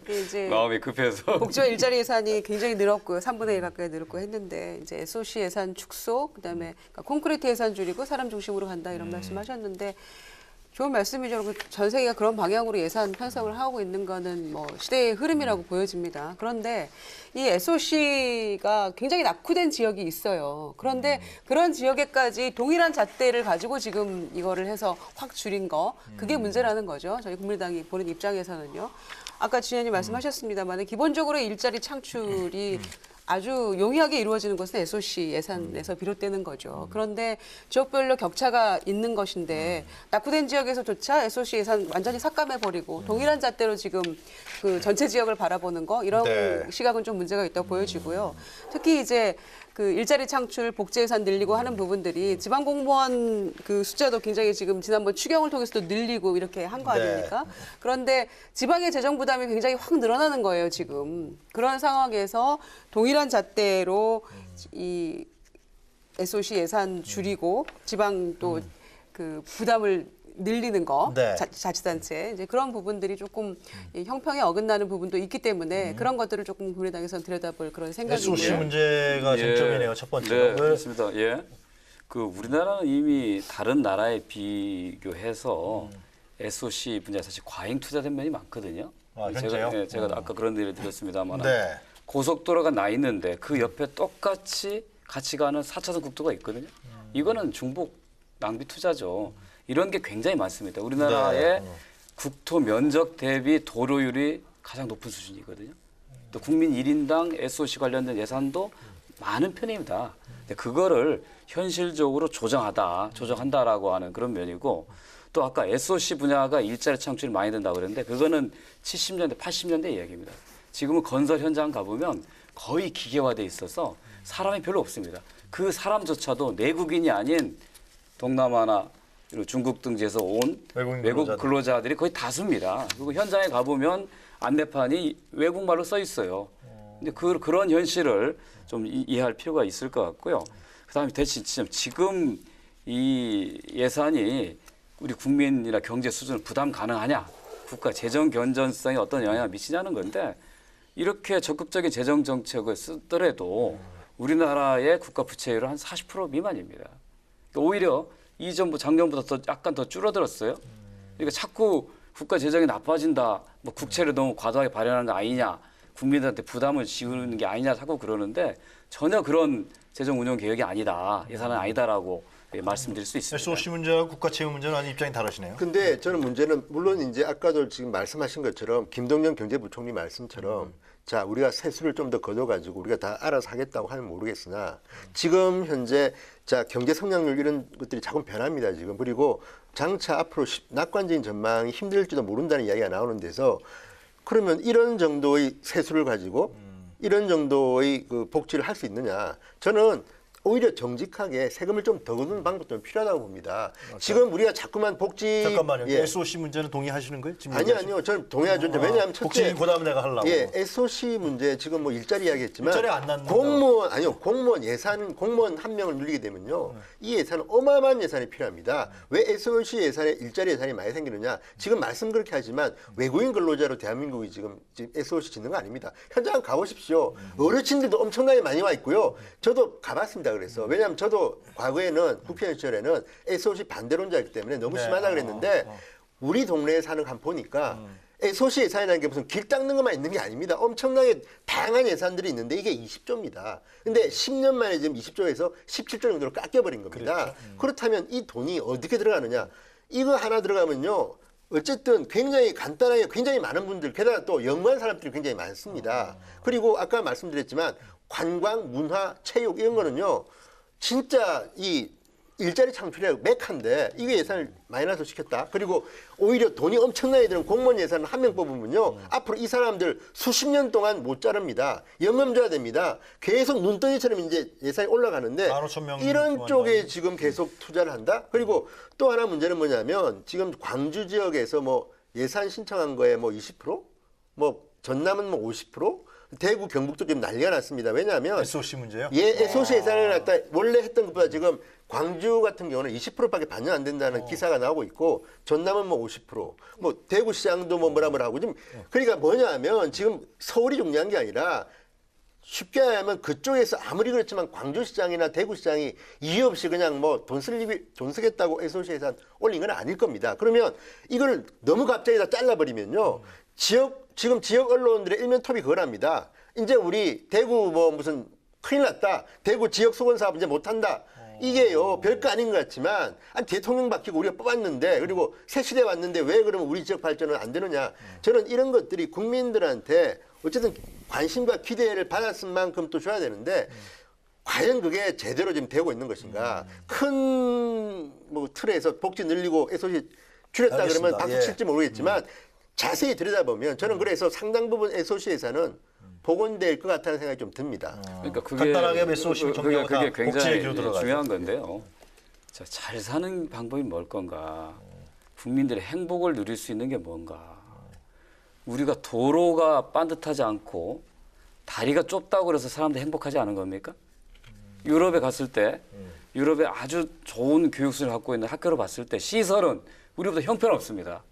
예. 이제 마음이 급해서. 복지와 일자리 예산이 굉장히 늘었고요. 3분의 1 가까이 늘었고 했는데 이제 SOC 예산 축소, 그다음에 그러니까 콘크리트 예산 줄이고 사람 중심으로 간다 이런 말씀하셨는데 좋은 말씀이죠. 전 세계가 그런 방향으로 예산 편성을 하고 있는 거는 뭐 시대의 흐름이라고 보여집니다. 그런데 이 SOC가 굉장히 낙후된 지역이 있어요. 그런데 그런 지역에까지 동일한 잣대를 가지고 지금 이거를 해서 확 줄인 거, 그게 문제라는 거죠. 저희 국민의당이 보는 입장에서는요. 아까 지현님 말씀하셨습니다만 기본적으로 일자리 창출이 아주 용이하게 이루어지는 것은 SOC 예산에서 비롯되는 거죠. 그런데 지역별로 격차가 있는 것인데 낙후된 지역에서조차 SOC 예산 완전히 삭감해버리고 동일한 잣대로 지금 그 전체 지역을 바라보는 거 이런 네. 시각은 좀 문제가 있다고 보여지고요. 특히 이제 그 일자리 창출, 복지 예산 늘리고 하는 부분들이 지방 공무원 그 숫자도 굉장히 지금 지난번 추경을 통해서도 늘리고 이렇게 한 거 아닙니까? 그런데 지방의 재정 부담이 굉장히 확 늘어나는 거예요, 지금. 그런 상황에서 동일한 잣대로 이 SOC 예산 줄이고 지방 또 그 부담을 늘리는 거, 네. 자치단체 이제 그런 부분들이 조금 이 형평에 어긋나는 부분도 있기 때문에 그런 것들을 조금 국민의당에서는 들여다볼 그런 생각이고요. SOC 문제가 쟁점이네요. 첫 번째로. 네, 그렇습니다. 예. 그 우리나라는 이미 다른 나라에 비교해서 SOC 분야에 사실 과잉 투자된 면이 많거든요. 아, 현재요? 제가 아까 그런 얘기를 드렸습니다만 네. 고속도로가 나 있는데 그 옆에 똑같이 같이 가는 4차선 국도가 있거든요. 이거는 중복 낭비 투자죠. 이런 게 굉장히 많습니다. 우리나라의 국토 면적 대비 도로율이 가장 높은 수준이거든요. 또 국민 1인당 SOC 관련된 예산도 많은 편입니다. 근데 그거를 현실적으로 조정한다라고 하는 그런 면이고 또 아까 SOC 분야가 일자리 창출이 많이 된다고 그랬는데 그거는 70년대, 80년대 이야기입니다. 지금은 건설 현장 가보면 거의 기계화돼 있어서 사람이 별로 없습니다. 그 사람조차도 내국인이 아닌 동남아나 중국 등지에서 온 외국 근로자들이 거의 다수입니다. 그리고 현장에 가보면 안내판이 외국말로 써 있어요. 근데 그런 현실을 좀 이해할 필요가 있을 것 같고요. 그다음에 대신 지금 이 예산이 우리 국민이나 경제 수준을 부담 가능하냐, 국가 재정 견전성에 어떤 영향을 미치냐는 건데 이렇게 적극적인 재정 정책을 쓰더라도 우리나라의 국가 부채율은 한 40% 미만입니다. 오히려 이전부 작년보다 더 약간 더 줄어들었어요. 그러니까 자꾸 국가 재정이 나빠진다, 뭐 국채를 너무 과도하게 발행하는 거 아니냐, 국민들한테 부담을 지우는 게 아니냐 자꾸 그러는데 전혀 그런 재정 운영 계획이 아니다, 예산은 아니다라고 말씀드릴 수 있습니다. SOC 문제와 국가 채무 문제는 아주 입장이 다르시네요. 근데 저는 문제는 물론 이제 아까도 지금 말씀하신 것처럼 김동연 경제부총리 말씀처럼 자 우리가 세수를 좀 더 걷어가지고 우리가 다 알아서 하겠다고 하면 모르겠으나 지금 현재 자 경제 성장률 이런 것들이 자꾸 변합니다 지금. 그리고 장차 앞으로 낙관적인 전망이 힘들지도 모른다는 이야기가 나오는 데서 그러면 이런 정도의 세수를 가지고 이런 정도의 그 복지를 할 수 있느냐? 저는 오히려 정직하게 세금을 좀 더 걷는 방법도 좀 필요하다고 봅니다. 지금 우리가 자꾸만 복지 잠깐만요. 예. SOC 문제는 동의하시는 거예요? 지금 아니요. 저는 동의하죠. 왜냐하면 복지 첫째 그다음에 내가 하려고. 예, SOC 문제 지금 뭐 일자리 이야기했지만 일자리 안 낳는다. 공무원 예산 공무원 한 명을 늘리게 되면요. 이 예산은 어마어마한 예산이 필요합니다. 왜 SOC 예산에 일자리 예산이 많이 생기느냐? 지금 말씀 그렇게 하지만 외국인 근로자로 대한민국이 지금 SOC 짓는 거 아닙니다. 현장 가보십시오. 어르신들도 엄청나게 많이 와 있고요. 저도 가봤습니다. 그래서 왜냐하면 저도 과거에는 국회의원 시절에는 SOC 반대론자였기 때문에 너무 심하다 그랬는데 우리 동네에 사는 간 보니까 SOC 예산이라는 게 무슨 길 닦는 것만 있는 게 아닙니다. 엄청나게 다양한 예산들이 있는데 이게 20조입니다. 근데 10년 만에 지금 20조에서 17조 정도로 깎여버린 겁니다. 그렇다면 이 돈이 어떻게 들어가느냐? 이거 하나 들어가면요. 어쨌든 굉장히 간단하게 굉장히 많은 분들 게다가 또 연구한 사람들이 굉장히 많습니다. 그리고 아까 말씀드렸지만 관광, 문화, 체육 이런 거는요. 진짜 이 일자리 창출이라고 메카인데 이게 예산을 마이너스 시켰다. 그리고 오히려 돈이 엄청나게 드는 공무원 예산을 한 명 뽑으면요. 앞으로 이 사람들 수십 년 동안 못 자릅니다. 영업줘야 됩니다. 계속 눈덩이처럼 이제 예산이 올라가는데 15,000명 이런 쪽에 지금 계속 투자를 한다. 그리고 또 하나 문제는 뭐냐면 지금 광주 지역에서 뭐 예산 신청한 거에 뭐 20%? 뭐 전남은 뭐 50%? 대구, 경북도 지금 난리가 났습니다. 왜냐하면 SOC 문제요? 예, SOC 예산을 갖다 원래 했던 것보다 지금 광주 같은 경우는 20%밖에 반영 안 된다는 기사가 나오고 있고 전남은 뭐 50%, 뭐 대구시장도 뭐 뭐라 하고 지금 그러니까 뭐냐면 지금 서울이 중요한 게 아니라 쉽게 하면 그쪽에서 아무리 그렇지만 광주시장이나 대구시장이 이유 없이 그냥 뭐 돈 쓰겠다고 SOC 예산 올린 건 아닐 겁니다. 그러면 이걸 너무 갑자기 다 잘라버리면요. 지금 지역 언론들의 일면톱이 그거랍니다. 이제 우리 대구 뭐 무슨 큰일 났다. 대구 지역 수건 사업 이제 못한다. 이게요 별거 아닌 것 같지만 아니 대통령 바뀌고 우리가 뽑았는데 그리고 새 시대 왔는데 왜 그러면 우리 지역 발전은 안 되느냐. 저는 이런 것들이 국민들한테 어쨌든 관심과 기대를 받았을 만큼 또 줘야 되는데 과연 그게 제대로 지금 되고 있는 것인가. 큰 뭐 틀에서 복지 늘리고 SOC 줄였다 알겠습니다. 그러면 박수 예. 칠지 모르겠지만 자세히 들여다보면 저는 그래서 상당 부분 SOC 예산은 복원될 것 같다는 생각이 좀 듭니다. 그러니까 간단하게 SOC 정리하고 다 그게 복지 굉장히 얘기로 들어가죠. 중요한 건데요. 자, 잘 사는 방법이 뭘 건가? 국민들의 행복을 누릴 수 있는 게 뭔가? 우리가 도로가 반듯하지 않고 다리가 좁다고 그래서 사람들이 행복하지 않은 겁니까? 유럽에 갔을 때 유럽에 아주 좋은 교육 수준을 갖고 있는 학교를 봤을 때 시설은 우리보다 형편없습니다.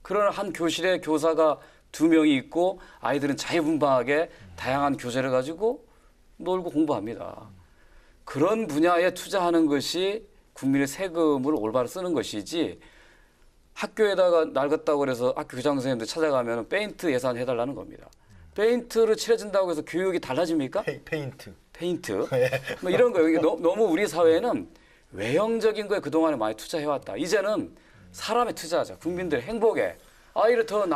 그러나 한 교실에 교사가 2명이 있고 아이들은 자유분방하게 다양한 교재를 가지고 놀고 공부합니다. 그런 분야에 투자하는 것이 국민의 세금을 올바로 쓰는 것이지 학교에다가 낡았다고 그래서 학교 교장 선생님들 찾아가면 페인트 예산 해달라는 겁니다. 페인트를 칠해준다고 해서 교육이 달라집니까? 페인트. 뭐 이런 거예요. 이게 너무 우리 사회는 외형적인 거에 그동안에 많이 투자해왔다. 이제는 사람에 투자하자. 국민들의 행복에. 아이를 더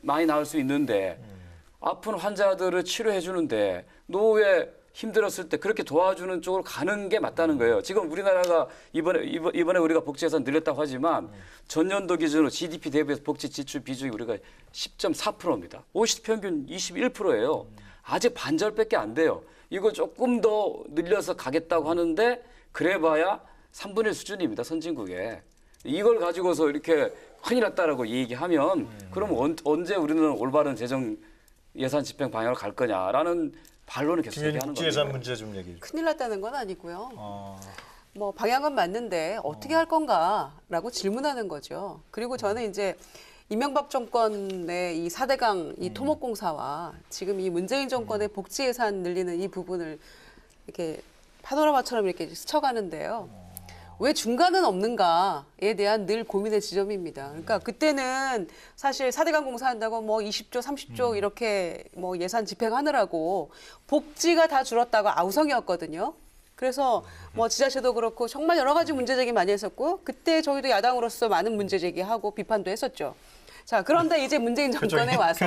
많이 낳을 수 있는데 아픈 환자들을 치료해 주는데 노후에 힘들었을 때 그렇게 도와주는 쪽으로 가는 게 맞다는 거예요. 지금 우리나라가 이번에 우리가 복지 예산 늘렸다고 하지만 전년도 기준으로 GDP 대비해서 복지 지출 비중이 우리가 10.4%입니다. OECD 평균 21%예요. 아직 반절밖에 안 돼요. 이거 조금 더 늘려서 가겠다고 하는데 그래봐야 3분의 1 수준입니다. 선진국에. 이걸 가지고서 이렇게 큰일 났다라고 얘기하면 그럼 언제 우리는 올바른 재정 예산 집행 방향으로 갈 거냐라는 반론을 계속 얘기하는 국제 거예요. 예산 문제 좀 얘기해 주세요. 큰일 났다는 건 아니고요. 뭐 방향은 맞는데 어떻게 할 건가라고 질문하는 거죠. 그리고 저는 이제 이명박 정권의 이 4대강 이 토목공사와 지금 이 문재인 정권의 복지 예산 늘리는 이 부분을 이렇게 파노라마처럼 이렇게 스쳐가는데요. 왜 중간은 없는가에 대한 늘 고민의 지점입니다. 그러니까 그때는 사실 4대 강공사 한다고 뭐 20조, 30조 이렇게 뭐 예산 집행하느라고 복지가 다 줄었다고 아우성이었거든요. 그래서 뭐 지자체도 그렇고 정말 여러 가지 문제 제기 많이 했었고 그때 저희도 야당으로서 많은 문제 제기하고 비판도 했었죠. 자, 그런데 이제 문재인 정권에 와서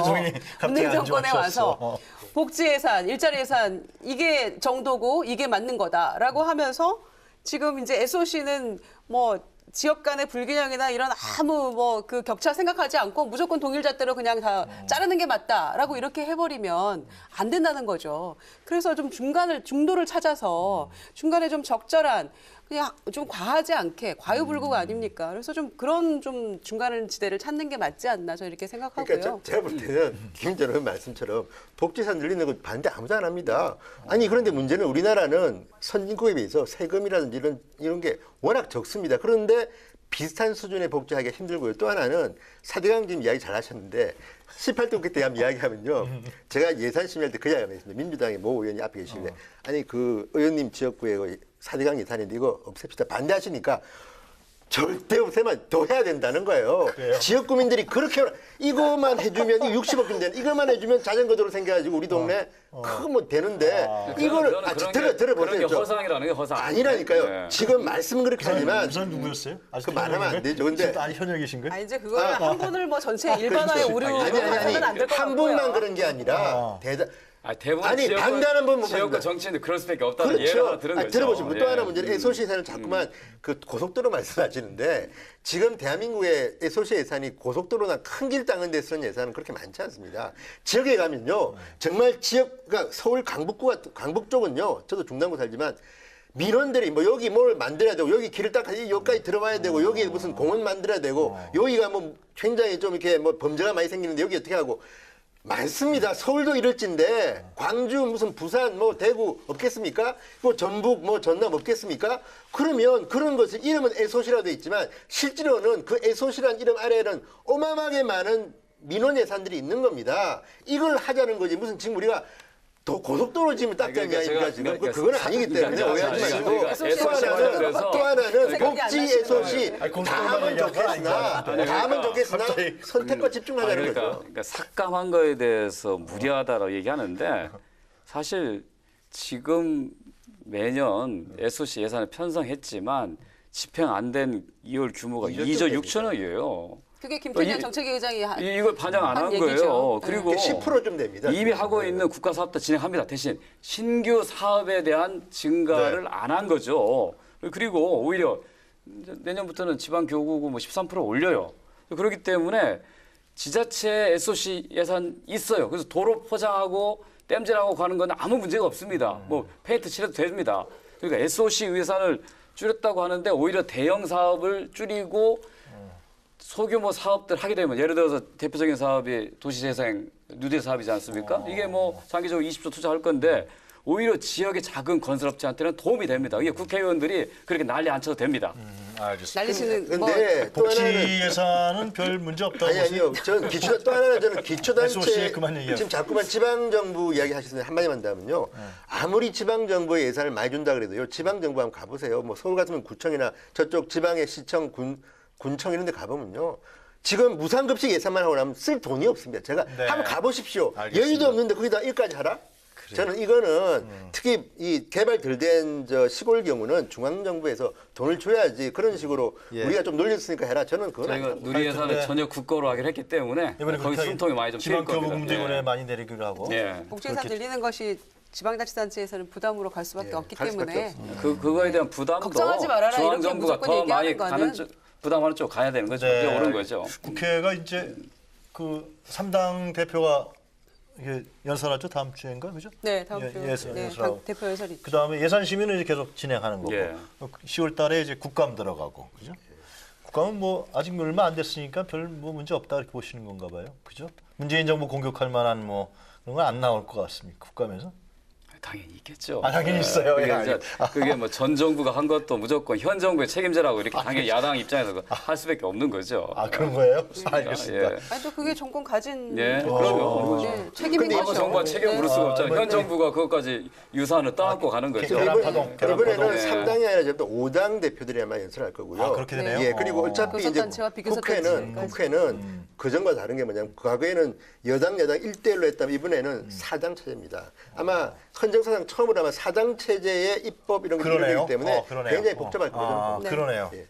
문재인 정권에 와서 복지 예산, 일자리 예산 이게 정도고 이게 맞는 거다라고 하면서 지금 이제 SOC는 뭐 지역 간의 불균형이나 이런 아무 뭐 그 격차 생각하지 않고 무조건 동일잣대로 그냥 다 자르는 게 맞다라고 이렇게 해버리면 안 된다는 거죠. 그래서 좀 중도를 찾아서 중간에 좀 적절한 그냥 좀 과하지 않게 과유불급 아닙니까? 그래서 좀 그런 좀 중간 지대를 찾는 게 맞지 않나 저 이렇게 생각하고요. 그러니까 제가 볼 때는 김전 의원 말씀처럼 복지산 늘리는 거 반대 아무도 안 합니다. 아니 그런데 문제는 우리나라는 선진국에 비해서 세금이라든지 이런 게 워낙 적습니다. 그런데 비슷한 수준의 복지하기가 힘들고요. 또 하나는 4대강 지금 이야기 잘 하셨는데 18대 국회 때 한번 이야기하면요. 제가 예산 심의할 때 그 이야기가 있습니다. 민주당의 모 의원이 앞에 계시는데 아니 그 의원님 지역구에 4대강 예산인데 이거 없앱시다. 반대하시니까 절대 없애면 더 해야 된다는 거예요. 그래요? 지역 구민들이 그렇게 이거만 해주면 이거 60억 좀 되는 이거만 해주면 자전거 도로 생겨가지고 우리 동네 크면 되는데 이거를 들어보세요. 그런 게 허상이라는 게 허상. 아니라니까요. 네. 지금 말씀은 그렇게 하지만 우선 누구였어요? 그 말하면 안 되죠. 근데 아니 현역이신가요? 아 이제 그거는 한 분을 뭐 전체 일반화에 오류로 아니 해서는 안 될 것 한 같고요. 분만 그런 게 아니라 대부분 아니, 방단한 분 못 지역과 합니다. 정치인들 그럴 수밖에 없다는 예를 하나 들은 거죠. 들어보시면 또 예. 하나 문제는 SOC 예산을 자꾸만 그 고속도로 말씀하시는데 지금 대한민국의 SOC 예산이 고속도로나 큰 길 닦는 데 쓰는 예산은 그렇게 많지 않습니다. 지역에 가면요. 정말 그러니까 서울 강북 쪽은요. 저도 중남구 살지만 민원들이 뭐 여기 뭘 만들어야 되고 여기 길을 딱 여기까지 들어와야 되고 여기 무슨 공원 만들어야 되고 여기가 뭐 굉장히 좀 이렇게 뭐 범죄가 많이 생기는데 여기 어떻게 하고 많습니다. 서울도 이럴진데 광주 무슨 부산 뭐 대구 없겠습니까? 뭐 전북 뭐 전남 없겠습니까? 그러면 그런 것을 이름은 SOC라고 돼 있지만 실제로는 그 SOC라는 이름 아래에는 어마어마하게 많은 민원 예산들이 있는 겁니다. 이걸 하자는 거지 무슨 지금 우리가 더 고속도로 지금 닦자는 게 아닙니까 지금 그건 아니기 때문에 오해하지 말고 또 하나는 복지 SOC 다음은 좋겠으나 선택과 집중하자는 거죠. 그러니까 삭감한 거에 대해서 무리하다라고 얘기하는데 사실 지금 매년 SOC 예산을 편성했지만 집행 안 된 2월 규모가 2조 6천억이에요. 그게 김태년 정책위 의장이 이걸 반영 안 한 얘기죠. 거예요. 그리고 10%좀 됩니다. 이미 하고 있는 국가 사업도 진행합니다. 대신 신규 사업에 대한 증가를 안 한 거죠. 그리고 오히려 내년부터는 지방 교구고 뭐 13% 올려요. 그렇기 때문에 지자체 SOC 예산 있어요. 그래서 도로 포장하고 땜질하고 가는 건 아무 문제가 없습니다. 뭐 페인트 칠해도 됩니다. 그러니까 SOC 예산을 줄였다고 하는데 오히려 대형 사업을 줄이고 소규모 사업들 하게 되면 예를 들어서 대표적인 사업이 도시재생 뉴딜 사업이지 않습니까? 이게 뭐 장기적으로 20조 투자할 건데 오히려 지역의 작은 건설업체한테는 도움이 됩니다. 이게 국회의원들이 그렇게 난리 안 쳐도 됩니다. 알겠습니다. 날리시는 뭐 근데 또 복지 하나는 예산은 별 문제 없다고 아니요. 저는 또 하나는 저는 SOC 기초단체 그만 얘기하고. 지금 자꾸만 지방정부 이야기 하시는데 한마디만 더 하면요. 아무리 지방정부의 예산을 많이 준다 그래도요. 지방정부 한번 가보세요. 뭐 서울 같으면 구청이나 저쪽 지방의 시청, 군청 이런 데 가보면요. 지금 무상급식 예산만 하고 나면 쓸 돈이 없습니다. 제가 한번 가보십시오. 알겠습니다. 여유도 없는데 거기다 일까지 하라? 저는 이거는 특히 이 개발 덜 된 시골 경우는 중앙정부에서 돈을 줘야지 그런 식으로 우리가 좀 놀렸으니까 해라. 저는 그건 저희가 아닙니다. 누리 예산을 전혀 국고로 하기로 했기 때문에 이번에 거기 숨통이 많이 좀 트일 겁니다. 지방교부금제원에 많이 내리기로 하고. 예. 복지 예산 늘리는 것이 지방자치단체에서는 부담으로 갈 수밖에 없기 때문에 그거에 대한 부담도 걱정하지 말아라, 이렇게 중앙정부가 무조건 더 많이 얘기하는 가는 거는 쪽, 부담하는 쪽 가야 되는 거죠. 네. 그게 옳은 거죠. 국회가 이제 그 3당 대표가 이게 연설하죠 다음 주인가 그죠? 네 다음 주 예산 네, 연설하고. 대표 연설이 있죠. 그다음에 예산 심의는 이제 계속 진행하는 거고. 예. 10월달에 이제 국감 들어가고 그죠? 국감은 뭐 아직 얼마 안 됐으니까 별 뭐 문제 없다 이렇게 보시는 건가 봐요, 그죠? 문재인 정부 공격할 만한 뭐 그런 건 안 나올 것 같습니까 국감에서? 당연히 있겠죠. 당연히 있어요. 그게, 예, 이제 그게 뭐 전 정부가 한 것도 무조건 현 정부의 책임자라고 이렇게 당연히 야당 입장에서 할 수밖에 없는 거죠. 그런 거예요? 알겠습니다. 예. 아니 또 그게 정권 가진 예, 그럼요. 네, 책임인 과거 거죠. 정부가 책임 물을 수가 없잖아요. 현 네. 정부가 그것까지 유산을 떠안고 가는 거죠. 계란 파동, 계란 이번에는 파동. 3당이 아니라 또 5당 대표들이 아마 연설할 거고요. 아, 그렇게 되네요. 예, 그리고 어차피 이제 교섭단체와 비교섭단체까지. 국회는 그전과 다른 게 뭐냐면 과거에는 여당 1대1로 했다면 이번에는 4당 체제입니다. 아마 헌정사상 처음으로 아마 4당 체제의 입법 이런 게 그러네요. 이루어지기 때문에 그러네요. 굉장히 복잡할 거거든요. 아, 네. 그러네요. 예.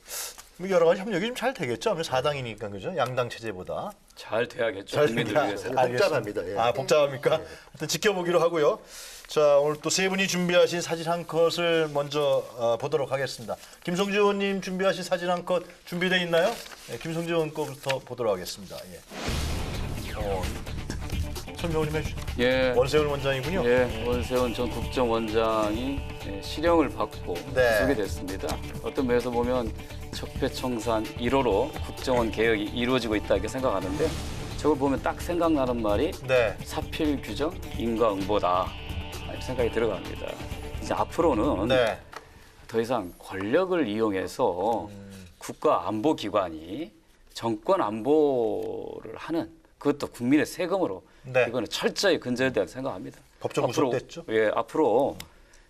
뭐 여러 가지 협력이 좀 잘 되겠죠. 아무래도 4당이니까 그죠? 양당 체제보다. 잘 돼야겠죠. 잘 국민들 되니까. 위해서. 복잡합니다. 예. 아, 복잡합니까? 하여튼 지켜보기로 하고요. 자, 오늘 또 세 분이 준비하신 사진 한 컷을 먼저 보도록 하겠습니다. 김성주 의원님 준비하신 사진 한 컷 준비되어 있나요? 네, 김성주 의원 거부터 보도록 하겠습니다. 설명 좀 해주시죠. 예. 원세훈 원장이군요. 예, 원세훈 전 국정원장이 실형을 받고 네. 구속이 됐습니다. 어떤 면에서 보면 적폐청산 1호로 국정원 개혁이 이루어지고 있다 이렇게 생각하는데 저걸 보면 딱 생각나는 말이 네. 사필 규정 인과응보다 이렇게 생각이 들어갑니다. 이제 앞으로는 네. 더 이상 권력을 이용해서 국가안보기관이 정권 안보를 하는 그것도 국민의 세금으로 네. 이거는 철저히 근절해야 된다고 생각합니다. 법정 구속됐죠? 예, 앞으로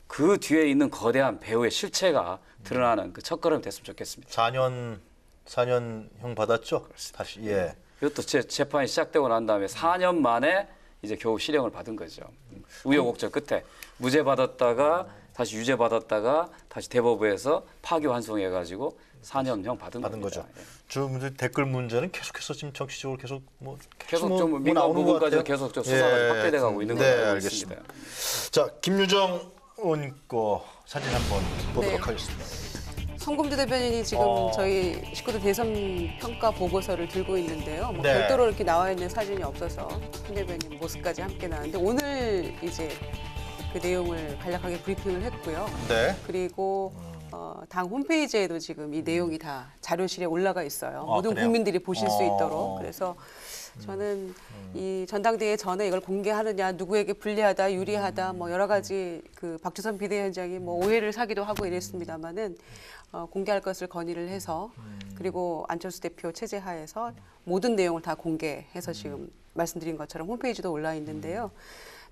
그 뒤에 있는 거대한 배우의 실체가 드러나는 그 첫걸음이 됐으면 좋겠습니다. 4년형 받았죠? 다시 예. 이것도 재판이 시작되고 난 다음에 4년 만에 이제 겨우 실형을 받은 거죠. 우여곡절 끝에 무죄 받았다가 다시 유죄 받았다가 다시 대법원에서 파기환송해가지고 4년형 받은 거죠. 겁니다. 예. 저 댓글 문제는 계속해서 지금 정치적으로 계속 계속 좀 민감 나오는 것 부분까지 같아요. 계속 저 수사가 확대돼 가고 있는 네, 걸로 알고 알겠습니다. 있습니다. 자, 김유정 의원 거 사진 한번 보도록 네. 하겠습니다. 성금주 대변인이 지금 저희 19대 대선 평가 보고서를 들고 있는데요. 뭐 네. 별도로 이렇게 나와 있는 사진이 없어서 김 대변인 모습까지 함께 나왔는데 오늘 이제 그 내용을 간략하게 브리핑을 했고요. 네. 그리고 당 홈페이지에도 지금 이 내용이 다 자료실에 올라가 있어요. 모든 그래요? 국민들이 보실 수 있도록. 그래서 저는 이 전당대회 전에 이걸 공개하느냐, 누구에게 불리하다, 유리하다, 뭐 여러 가지 그 박주선 비대위원장이 뭐 오해를 사기도 하고 이랬습니다만은 공개할 것을 건의를 해서 그리고 안철수 대표 체제 하에서 모든 내용을 다 공개해서 지금 말씀드린 것처럼 홈페이지도 올라 있는데요.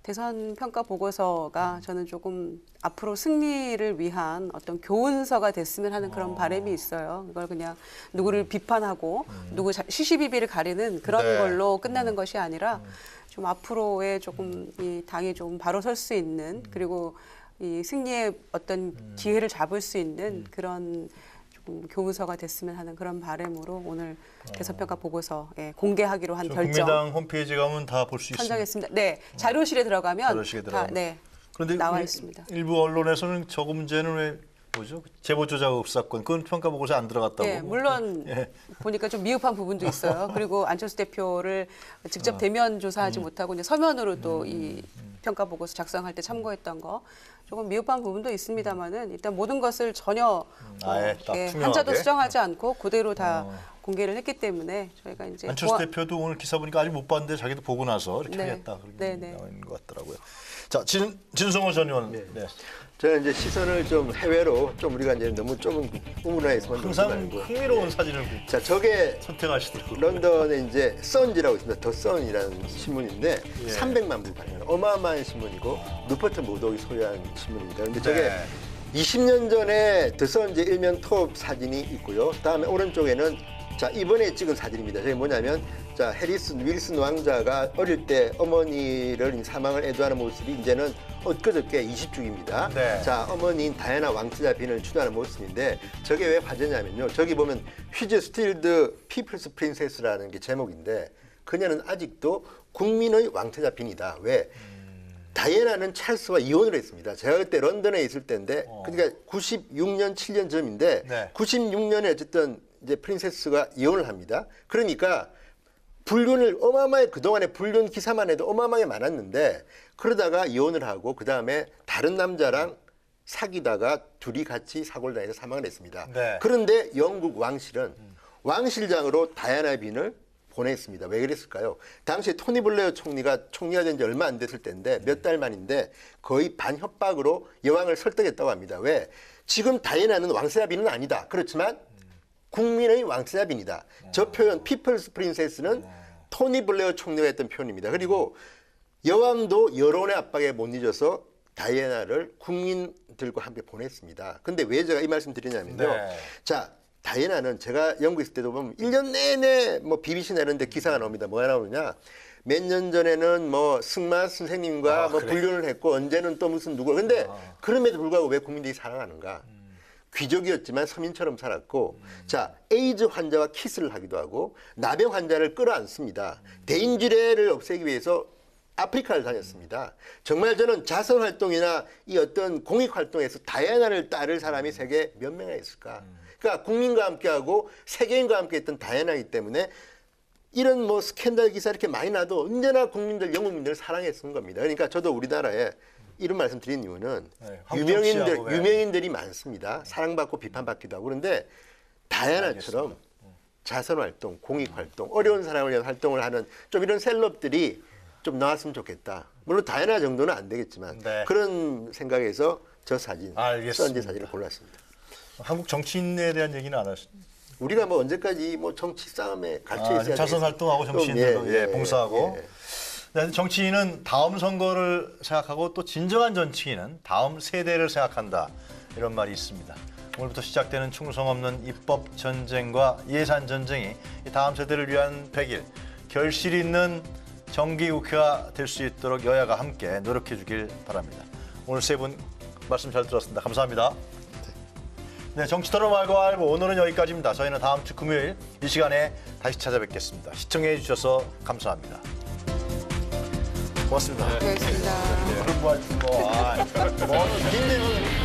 대선 평가 보고서가 저는 조금 앞으로 승리를 위한 어떤 교훈서가 됐으면 하는 그런 바람이 있어요. 이걸 그냥 누구를 비판하고 누구 시시비비를 가리는 그런 네. 걸로 끝나는 것이 아니라 좀 앞으로의 조금 이 당이 좀 바로 설 수 있는 그리고 이 승리의 어떤 기회를 잡을 수 있는 그런 조금 교훈서가 됐으면 하는 그런 바람으로 오늘 대선평가 보고서 공개하기로 한 결정 국민당 홈페이지 가면 다 볼 수 있습니다. 선정했습니다. 네, 자료실에 들어가면 자료실에 다 들어가면. 네, 그런데 나와 있습니다. 일부 언론에서는 저거 문제는 왜 뭐죠? 제보 조작 흡사건 그건 평가 보고서 안 들어갔다고. 예, 물론 예. 보니까 좀 미흡한 부분도 있어요. 그리고 안철수 대표를 직접 대면 조사하지 못하고 이제 서면으로 또 이 평가 보고서 작성할 때 참고했던 거 조금 미흡한 부분도 있습니다만은 일단 모든 것을 전혀 아예 딱 투명하게. 한자도 수정하지 않고 그대로 다 공개를 했기 때문에 저희가 이제 안철수 대표도 오늘 기사 보니까 아직 못 봤는데 자기도 보고 나서 이렇게 네. 하겠다 그렇게 네, 네. 나와 있는 것 같더라고요. 자, 진성호 전 의원. 네. 저는 이제 시선을 좀 해외로 좀 우리가 이제 너무 좁은 우문화에 있으면 항상 말고. 흥미로운 사진을 자, 저게 선택하시더라고요. 런던에 이제 선이라고 있습니다. 더 선이라는 신문인데 예. 300만 부 발행한 어마어마한 신문이고 루퍼트 모독이 소유한 신문입니다. 그런데 저게 네. 20년 전에 더 선 이제 일면 톱 사진이 있고요. 다음에 오른쪽에는 자, 이번에 찍은 사진입니다. 저게 뭐냐면 자, 윌슨 왕자가 어릴 때 어머니를 사망을 애도하는 모습이 이제는 엊그저께 20주기입니다. 네. 자, 어머니인 다이애나 왕妃자 빈을 추도하는 모습인데 저게 왜 화제냐면요. 저기 보면 She's still the people's princess라는 게 제목인데 그녀는 아직도 국민의 왕태자 빈이다. 왜? 다이애나는 찰스와 이혼을 했습니다. 제가 그때 런던에 있을 때인데 그러니까 96년 7년 전인데 네. 96년에 어쨌든 이제 프린세스가 이혼을 합니다. 그러니까 불륜을 어마어마하게 그동안에 불륜 기사만 해도 어마어마하게 많았는데 그러다가 이혼을 하고 그다음에 다른 남자랑 사귀다가 둘이 같이 사고를 당해서 사망을 했습니다. 네. 그런데 영국 왕실은 왕실장으로 다이애나 빈을 보냈습니다. 왜 그랬을까요? 당시에 토니 블레어 총리가 된 지 얼마 안 됐을 때인데 몇 달 만인데 거의 반협박으로 여왕을 설득했다고 합니다. 왜? 지금 다이애나는 왕세자 빈은 아니다. 그렇지만 국민의 왕세자 빈이다. 저 표현 피플스 프린세스는 토니 블레어 총리가 했던 표현입니다. 그리고 여왕도 여론의 압박에 못 잊어서 다이애나를 국민들과 함께 보냈습니다. 근데 왜 제가 이 말씀 드리냐면요. 네. 자, 다이애나는 제가 영국에 있을 때도 보면 1년 내내 뭐 BBC나 이런 데 기사가 나옵니다. 뭐가 나오느냐. 몇 년 전에는 뭐 승마 선생님과 뭐 불륜을 했고 언제는 또 무슨 누구. 근데 그럼에도 불구하고 왜 국민들이 사랑하는가. 귀족이었지만 서민처럼 살았고 자 에이즈 환자와 키스를 하기도 하고 나병 환자를 끌어안습니다. 대인지뢰를 없애기 위해서 아프리카를 다녔습니다. 정말 저는 자선 활동이나 이 어떤 공익 활동에서 다이애나를 따를 사람이 세계에 몇 명이나 있을까? 그러니까 국민과 함께하고 세계인과 함께했던 다이애나이기 때문에 이런 뭐 스캔들 기사 이렇게 많이 나도 언제나 국민들, 영국민들을 사랑했던 겁니다. 그러니까 저도 우리나라에 이런 말씀 드린 이유는 네, 유명인들이 많습니다. 사랑받고 비판받기도 하고 그런데 다이애나처럼 자선 활동, 공익 활동, 어려운 사람을 위한 활동을 하는 좀 이런 셀럽들이 좀 나왔으면 좋겠다. 물론 다이애나 정도는 안 되겠지만 네. 그런 생각에서 저 사진, 알겠습니다. 선지 사진을 골랐습니다. 한국 정치인에 대한 얘기는 안 하셨어요? 우리가 뭐 언제까지 뭐 정치 싸움에 갇혀 있어야 자선 활동하고 정치인들도 봉사하고. 네, 정치인은 다음 선거를 생각하고 또 진정한 정치인은 다음 세대를 생각한다. 이런 말이 있습니다. 오늘부터 시작되는 충성 없는 입법 전쟁과 예산 전쟁이 이 다음 세대를 위한 100일, 결실 있는 정기국회가 될 수 있도록 여야가 함께 노력해 주길 바랍니다. 오늘 세 분 말씀 잘 들었습니다. 감사합니다. 네, 정치토론 말고 알고 오늘은 여기까지입니다. 저희는 다음 주 금요일 이 시간에 다시 찾아뵙겠습니다. 시청해 주셔서 감사합니다. 고맙습니다. 고맙습니다. 그런 거 하시고, 굉장히